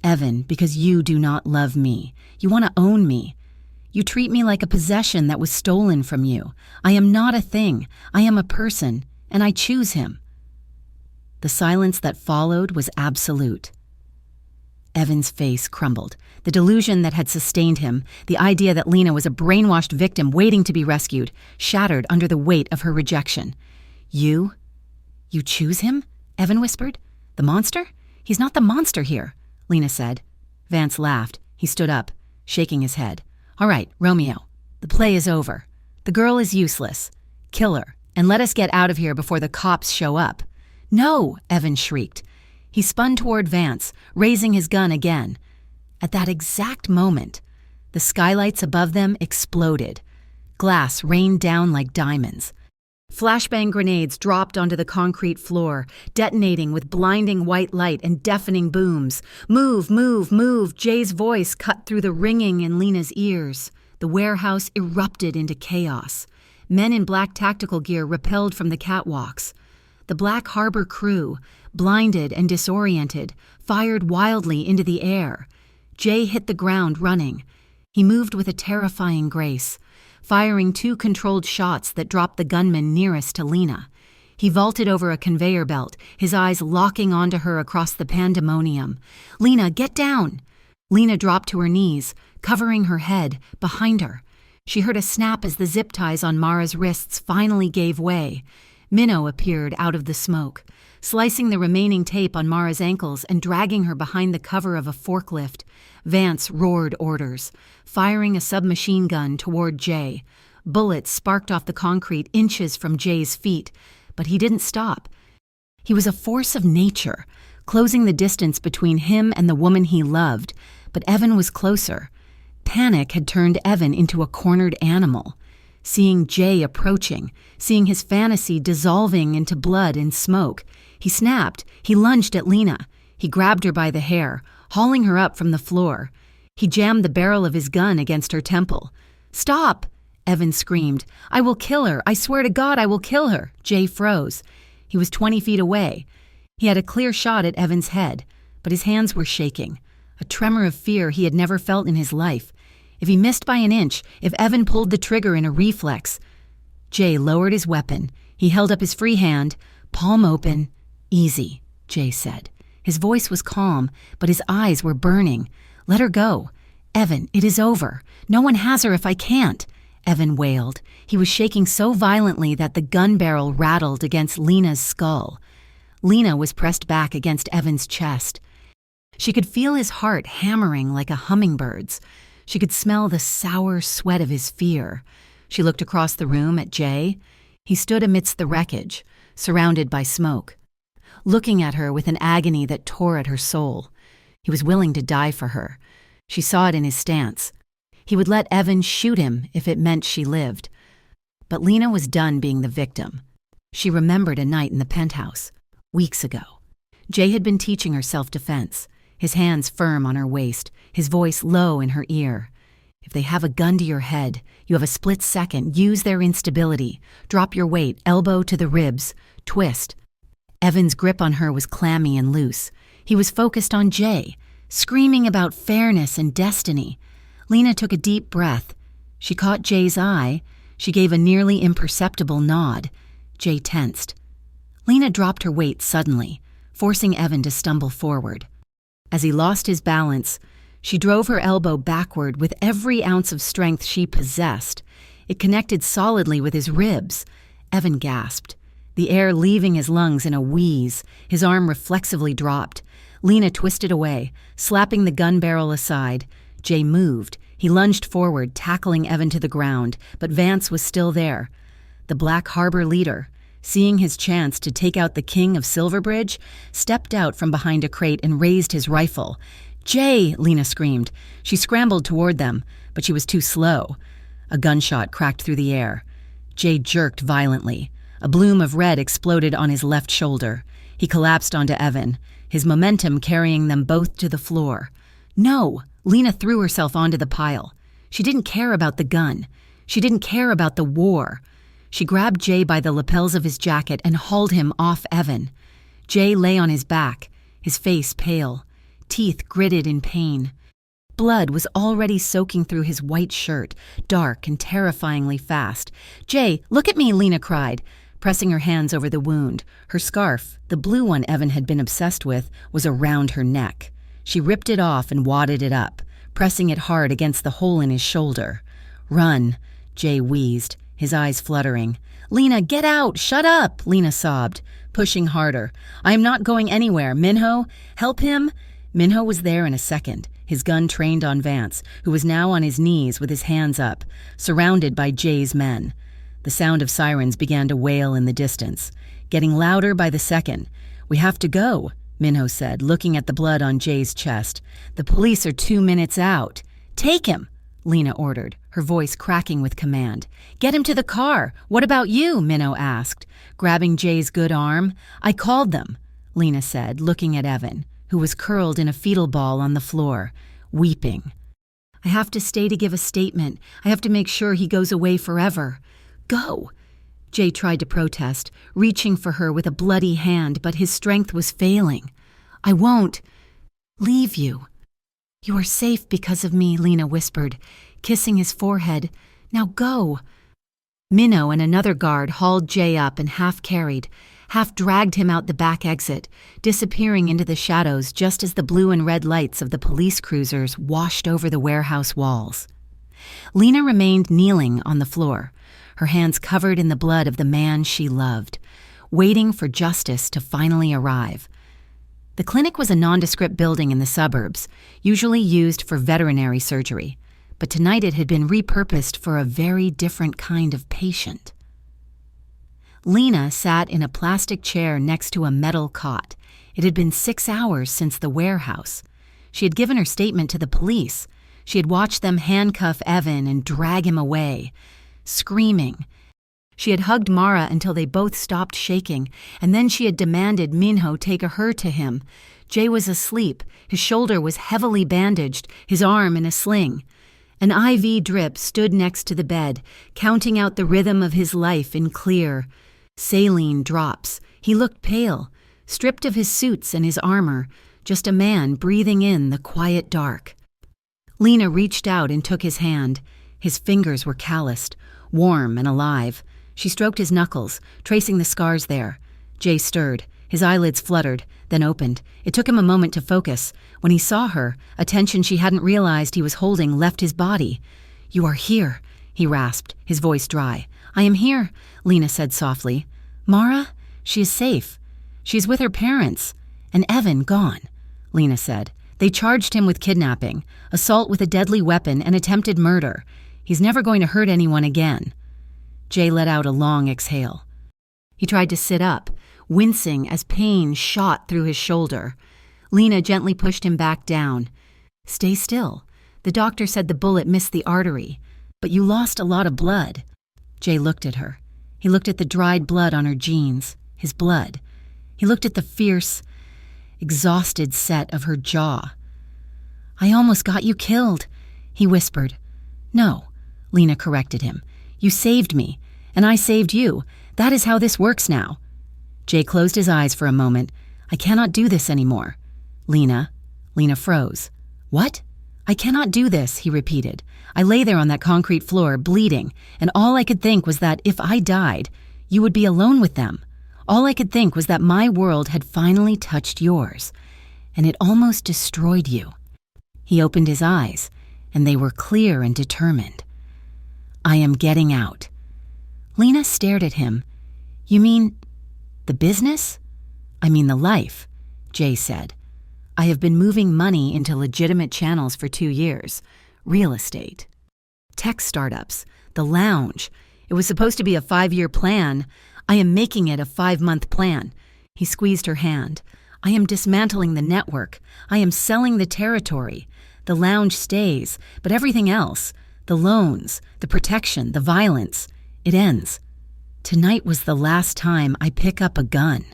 Evan, because you do not love me. You want to own me. You treat me like a possession that was stolen from you. I am not a thing. I am a person, and I choose him." The silence that followed was absolute. Evan's face crumbled. The delusion that had sustained him, the idea that Lena was a brainwashed victim waiting to be rescued, shattered under the weight of her rejection. You choose him?" Evan whispered. "The monster? He's not the monster here," Lena said. Vance laughed. He stood up, shaking his head. "All right, Romeo, the play is over. The girl is useless. Kill her, and let us get out of here before the cops show up." "No!" Evan shrieked. He spun toward Vance, raising his gun again. At that exact moment, the skylights above them exploded. Glass rained down like diamonds. Flashbang grenades dropped onto the concrete floor, detonating with blinding white light and deafening booms. "Move, move, move!" Jay's voice cut through the ringing in Lena's ears. The warehouse erupted into chaos. Men in black tactical gear rappelled from the catwalks. The Black Harbor crew, blinded and disoriented, fired wildly into the air. Jay hit the ground running. He moved with a terrifying grace, firing 2 controlled shots that dropped the gunman nearest to Lena. He vaulted over a conveyor belt, his eyes locking onto her across the pandemonium. "Lena, get down!" Lena dropped to her knees, covering her head, behind her. She heard a snap as the zip ties on Mara's wrists finally gave way. Minnow appeared out of the smoke, slicing the remaining tape on Mara's ankles and dragging her behind the cover of a forklift. Vance roared orders, firing a submachine gun toward Jay. Bullets sparked off the concrete inches from Jay's feet, but he didn't stop. He was a force of nature, closing the distance between him and the woman he loved, but Evan was closer. Panic had turned Evan into a cornered animal. Seeing Jay approaching, seeing his fantasy dissolving into blood and smoke, he snapped. He lunged at Lena. He grabbed her by the hair, hauling her up from the floor. He jammed the barrel of his gun against her temple. "Stop!" Evan screamed. "I will kill her. I swear to God I will kill her." Jay froze. He was 20 feet away. He had a clear shot at Evan's head, but his hands were shaking, a tremor of fear he had never felt in his life. If he missed by an inch, if Evan pulled the trigger in a reflex. Jay lowered his weapon. He held up his free hand, palm open. "Easy," Jay said. His voice was calm, but his eyes were burning. "Let her go. Evan, it is over. No one has her if I can't," Evan wailed. He was shaking so violently that the gun barrel rattled against Lena's skull. Lena was pressed back against Evan's chest. She could feel his heart hammering like a hummingbird's. She could smell the sour sweat of his fear. She looked across the room at Jay. He stood amidst the wreckage, surrounded by smoke, looking at her with an agony that tore at her soul. He was willing to die for her. She saw it in his stance. He would let Evan shoot him if it meant she lived. But Lena was done being the victim. She remembered a night in the penthouse, weeks ago. Jay had been teaching her self-defense, his hands firm on her waist, his voice low in her ear. "If they have a gun to your head, you have a split second. Use their instability. Drop your weight, elbow to the ribs. Twist." Evan's grip on her was clammy and loose. He was focused on Jay, screaming about fairness and destiny. Lena took a deep breath. She caught Jay's eye. She gave a nearly imperceptible nod. Jay tensed. Lena dropped her weight suddenly, forcing Evan to stumble forward. As he lost his balance, she drove her elbow backward with every ounce of strength she possessed. It connected solidly with his ribs. Evan gasped, the air leaving his lungs in a wheeze. His arm reflexively dropped. Lena twisted away, slapping the gun barrel aside. Jay moved. He lunged forward, tackling Evan to the ground, but Vance was still there. The Black Harbor leader, seeing his chance to take out the king of Silverbridge, stepped out from behind a crate and raised his rifle. "Jay!" Lena screamed. She scrambled toward them, but she was too slow. A gunshot cracked through the air. Jay jerked violently. A bloom of red exploded on his left shoulder. He collapsed onto Evan, his momentum carrying them both to the floor. "No!" Lena threw herself onto the pile. She didn't care about the gun. She didn't care about the war. She grabbed Jay by the lapels of his jacket and hauled him off Evan. Jay lay on his back, his face pale, teeth gritted in pain. Blood was already soaking through his white shirt, dark and terrifyingly fast. "Jay, look at me," Lena cried, pressing her hands over the wound. Her scarf, the blue one Evan had been obsessed with, was around her neck. She ripped it off and wadded it up, pressing it hard against the hole in his shoulder. "Run," Jay wheezed, his eyes fluttering. "Lena, get out! Shut up!" Lena sobbed, pushing harder. "I am not going anywhere. Minho, help him!" Minho was there in a second, his gun trained on Vance, who was now on his knees with his hands up, surrounded by Jay's men. The sound of sirens began to wail in the distance, getting louder by the second. "We have to go," Minho said, looking at the blood on Jay's chest. "The police are 2 minutes out." "Take him," Lena ordered, her voice cracking with command. "Get him to the car. What about you?" Minho asked, grabbing Jay's good arm. "I called them," Lena said, looking at Evan, who was curled in a fetal ball on the floor, weeping. "I have to stay to give a statement. I have to make sure he goes away forever." "Go!" Jay tried to protest, reaching for her with a bloody hand, but his strength was failing. "I won't leave you." "You are safe because of me," Lena whispered, kissing his forehead. "Now go." Minho and another guard hauled Jay up and half-carried, half-dragged him out the back exit, disappearing into the shadows just as the blue and red lights of the police cruisers washed over the warehouse walls. Lena remained kneeling on the floor, her hands covered in the blood of the man she loved, waiting for justice to finally arrive. The clinic was a nondescript building in the suburbs, usually used for veterinary surgery, but tonight it had been repurposed for a very different kind of patient. Lena sat in a plastic chair next to a metal cot. It had been 6 hours since the warehouse. She had given her statement to the police. She had watched them handcuff Evan and drag him away, screaming. She had hugged Mara until they both stopped shaking, and then she had demanded Minho take her to him. Jay was asleep. His shoulder was heavily bandaged, his arm in a sling. An IV drip stood next to the bed, counting out the rhythm of his life in clear, saline drops. He looked pale, stripped of his suits and his armor, just a man breathing in the quiet dark. Lena reached out and took his hand. His fingers were calloused, warm and alive. She stroked his knuckles, tracing the scars there. Jay stirred. His eyelids fluttered, then opened. It took him a moment to focus. When he saw her, a tension she hadn't realized he was holding left his body. "You are here," he rasped, his voice dry. "I am here," Lena said softly. "Mara? She is safe. She is with her parents. And Evan gone," Lena said. "They charged him with kidnapping, assault with a deadly weapon, and attempted murder. He's never going to hurt anyone again." Jay let out a long exhale. He tried to sit up, wincing as pain shot through his shoulder. Lena gently pushed him back down. "Stay still. The doctor said the bullet missed the artery, but you lost a lot of blood." Jay looked at her. He looked at the dried blood on her jeans, his blood. He looked at the fierce, exhausted set of her jaw. "I almost got you killed," he whispered. "No," Lena corrected him. "You saved me, and I saved you. That is how this works now." Jay closed his eyes for a moment. "I cannot do this anymore." "Lena." Lena froze. "What?" "I cannot do this," he repeated. "I lay there on that concrete floor, bleeding, and all I could think was that if I died, you would be alone with them. All I could think was that my world had finally touched yours, and it almost destroyed you." He opened his eyes, and they were clear and determined. "I am getting out." Lena stared at him. "You mean the business?" "I mean the life," Jay said. I have been moving money into legitimate channels for 2 years. Real estate. Tech startups. The lounge. It was supposed to be a 5-year plan. I am making it a 5-month plan. He squeezed her hand. I am dismantling the network. I am selling the territory. The lounge stays, but everything else, the loans, the protection, the violence, it ends. Tonight was the last time I pick up a gun.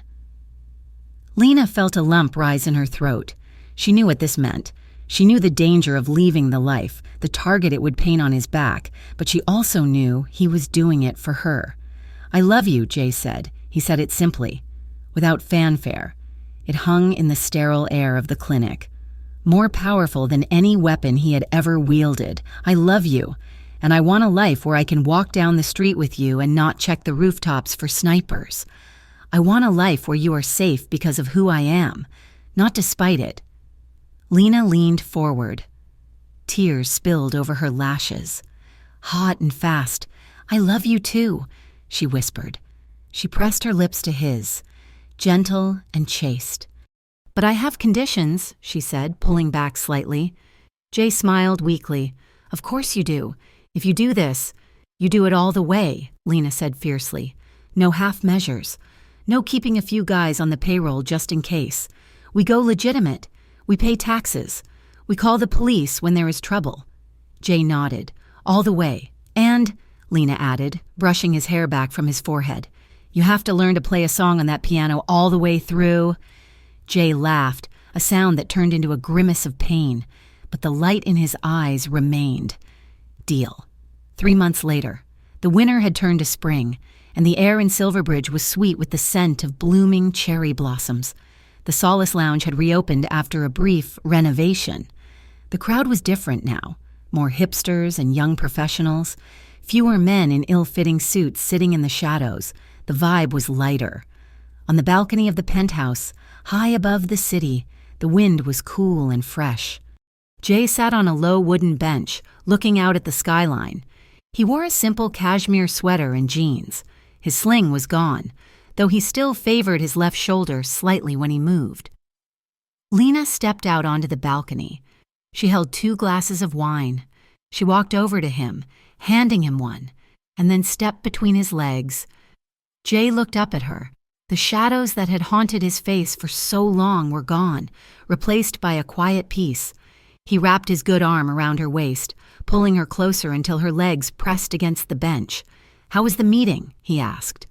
Lena felt a lump rise in her throat. She knew what this meant. She knew the danger of leaving the life, the target it would paint on his back, but she also knew he was doing it for her. I love you, Jay said. He said it simply, without fanfare. It hung in the sterile air of the clinic. More powerful than any weapon he had ever wielded. I love you, and I want a life where I can walk down the street with you and not check the rooftops for snipers. I want a life where you are safe because of who I am, not despite it. Lena leaned forward. Tears spilled over her lashes. Hot and fast. I love you too, she whispered. She pressed her lips to his, gentle and chaste. But I have conditions, she said, pulling back slightly. Jay smiled weakly. Of course you do. If you do this, you do it all the way, Lena said fiercely. No half measures. No keeping a few guys on the payroll just in case. We go legitimate. We pay taxes. We call the police when there is trouble. Jay nodded. All the way. And, Lena added, brushing his hair back from his forehead, you have to learn to play a song on that piano all the way through. Jay laughed, a sound that turned into a grimace of pain, but the light in his eyes remained. Deal. 3 months later, the winter had turned to spring, and the air in Silverbridge was sweet with the scent of blooming cherry blossoms. The Solace Lounge had reopened after a brief renovation. The crowd was different now, more hipsters and young professionals, fewer men in ill-fitting suits sitting in the shadows. The vibe was lighter. On the balcony of the penthouse, high above the city, the wind was cool and fresh. Jay sat on a low wooden bench, looking out at the skyline. He wore a simple cashmere sweater and jeans. His sling was gone, though he still favored his left shoulder slightly when he moved. Lena stepped out onto the balcony. She held 2 glasses of wine. She walked over to him, handing him one, and then stepped between his legs. Jay looked up at her. The shadows that had haunted his face for so long were gone, replaced by a quiet peace. He wrapped his good arm around her waist, pulling her closer until her legs pressed against the bench. How was the meeting? He asked.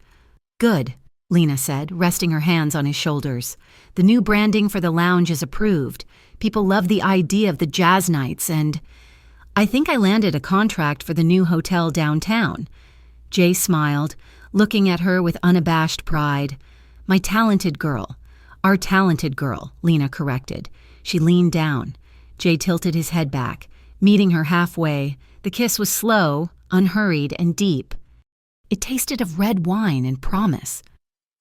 Good, Lena said, resting her hands on his shoulders. The new branding for the lounge is approved. People love the idea of the jazz nights, and I think I landed a contract for the new hotel downtown. Jay smiled, looking at her with unabashed pride. My talented girl. Our talented girl, Lena corrected. She leaned down. Jay tilted his head back, meeting her halfway. The kiss was slow, unhurried, and deep. It tasted of red wine and promise.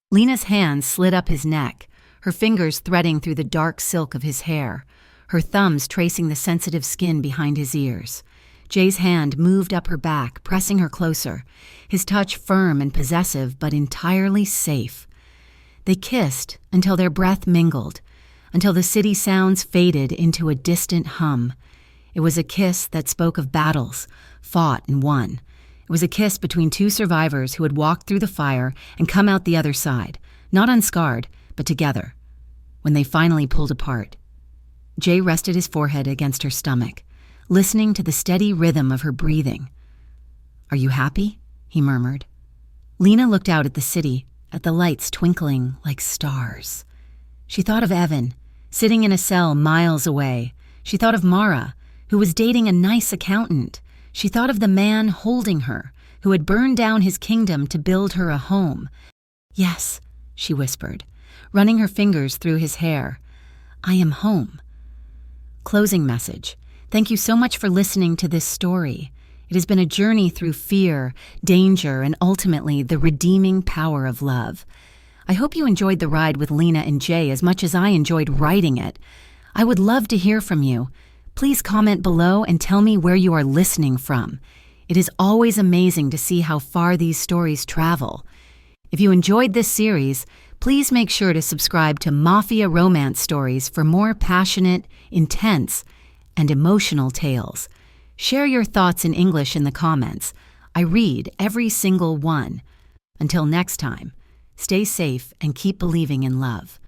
Lena's hands slid up his neck, her fingers threading through the dark silk of his hair, her thumbs tracing the sensitive skin behind his ears. Jay's hand moved up her back, pressing her closer, his touch firm and possessive, but entirely safe. They kissed until their breath mingled, until the city sounds faded into a distant hum. It was a kiss that spoke of battles, fought and won. It was a kiss between 2 survivors who had walked through the fire and come out the other side, not unscarred, but together. When they finally pulled apart, Jay rested his forehead against her stomach, listening to the steady rhythm of her breathing. Are you happy? He murmured. Lena looked out at the city, at the lights twinkling like stars. She thought of Evan, sitting in a cell miles away. She thought of Mara, who was dating a nice accountant. She thought of the man holding her, who had burned down his kingdom to build her a home. Yes, she whispered, running her fingers through his hair. I am home. Closing message. Thank you so much for listening to this story. It has been a journey through fear, danger, and ultimately the redeeming power of love. I hope you enjoyed the ride with Lena and Jay as much as I enjoyed writing it. I would love to hear from you. Please comment below and tell me where you are listening from. It is always amazing to see how far these stories travel. If you enjoyed this series, Please make sure to subscribe to Mafia Romance Stories for more passionate, intense, and emotional tales. Share your thoughts in English in the comments. I read every single one. Until next time, stay safe and keep believing in love.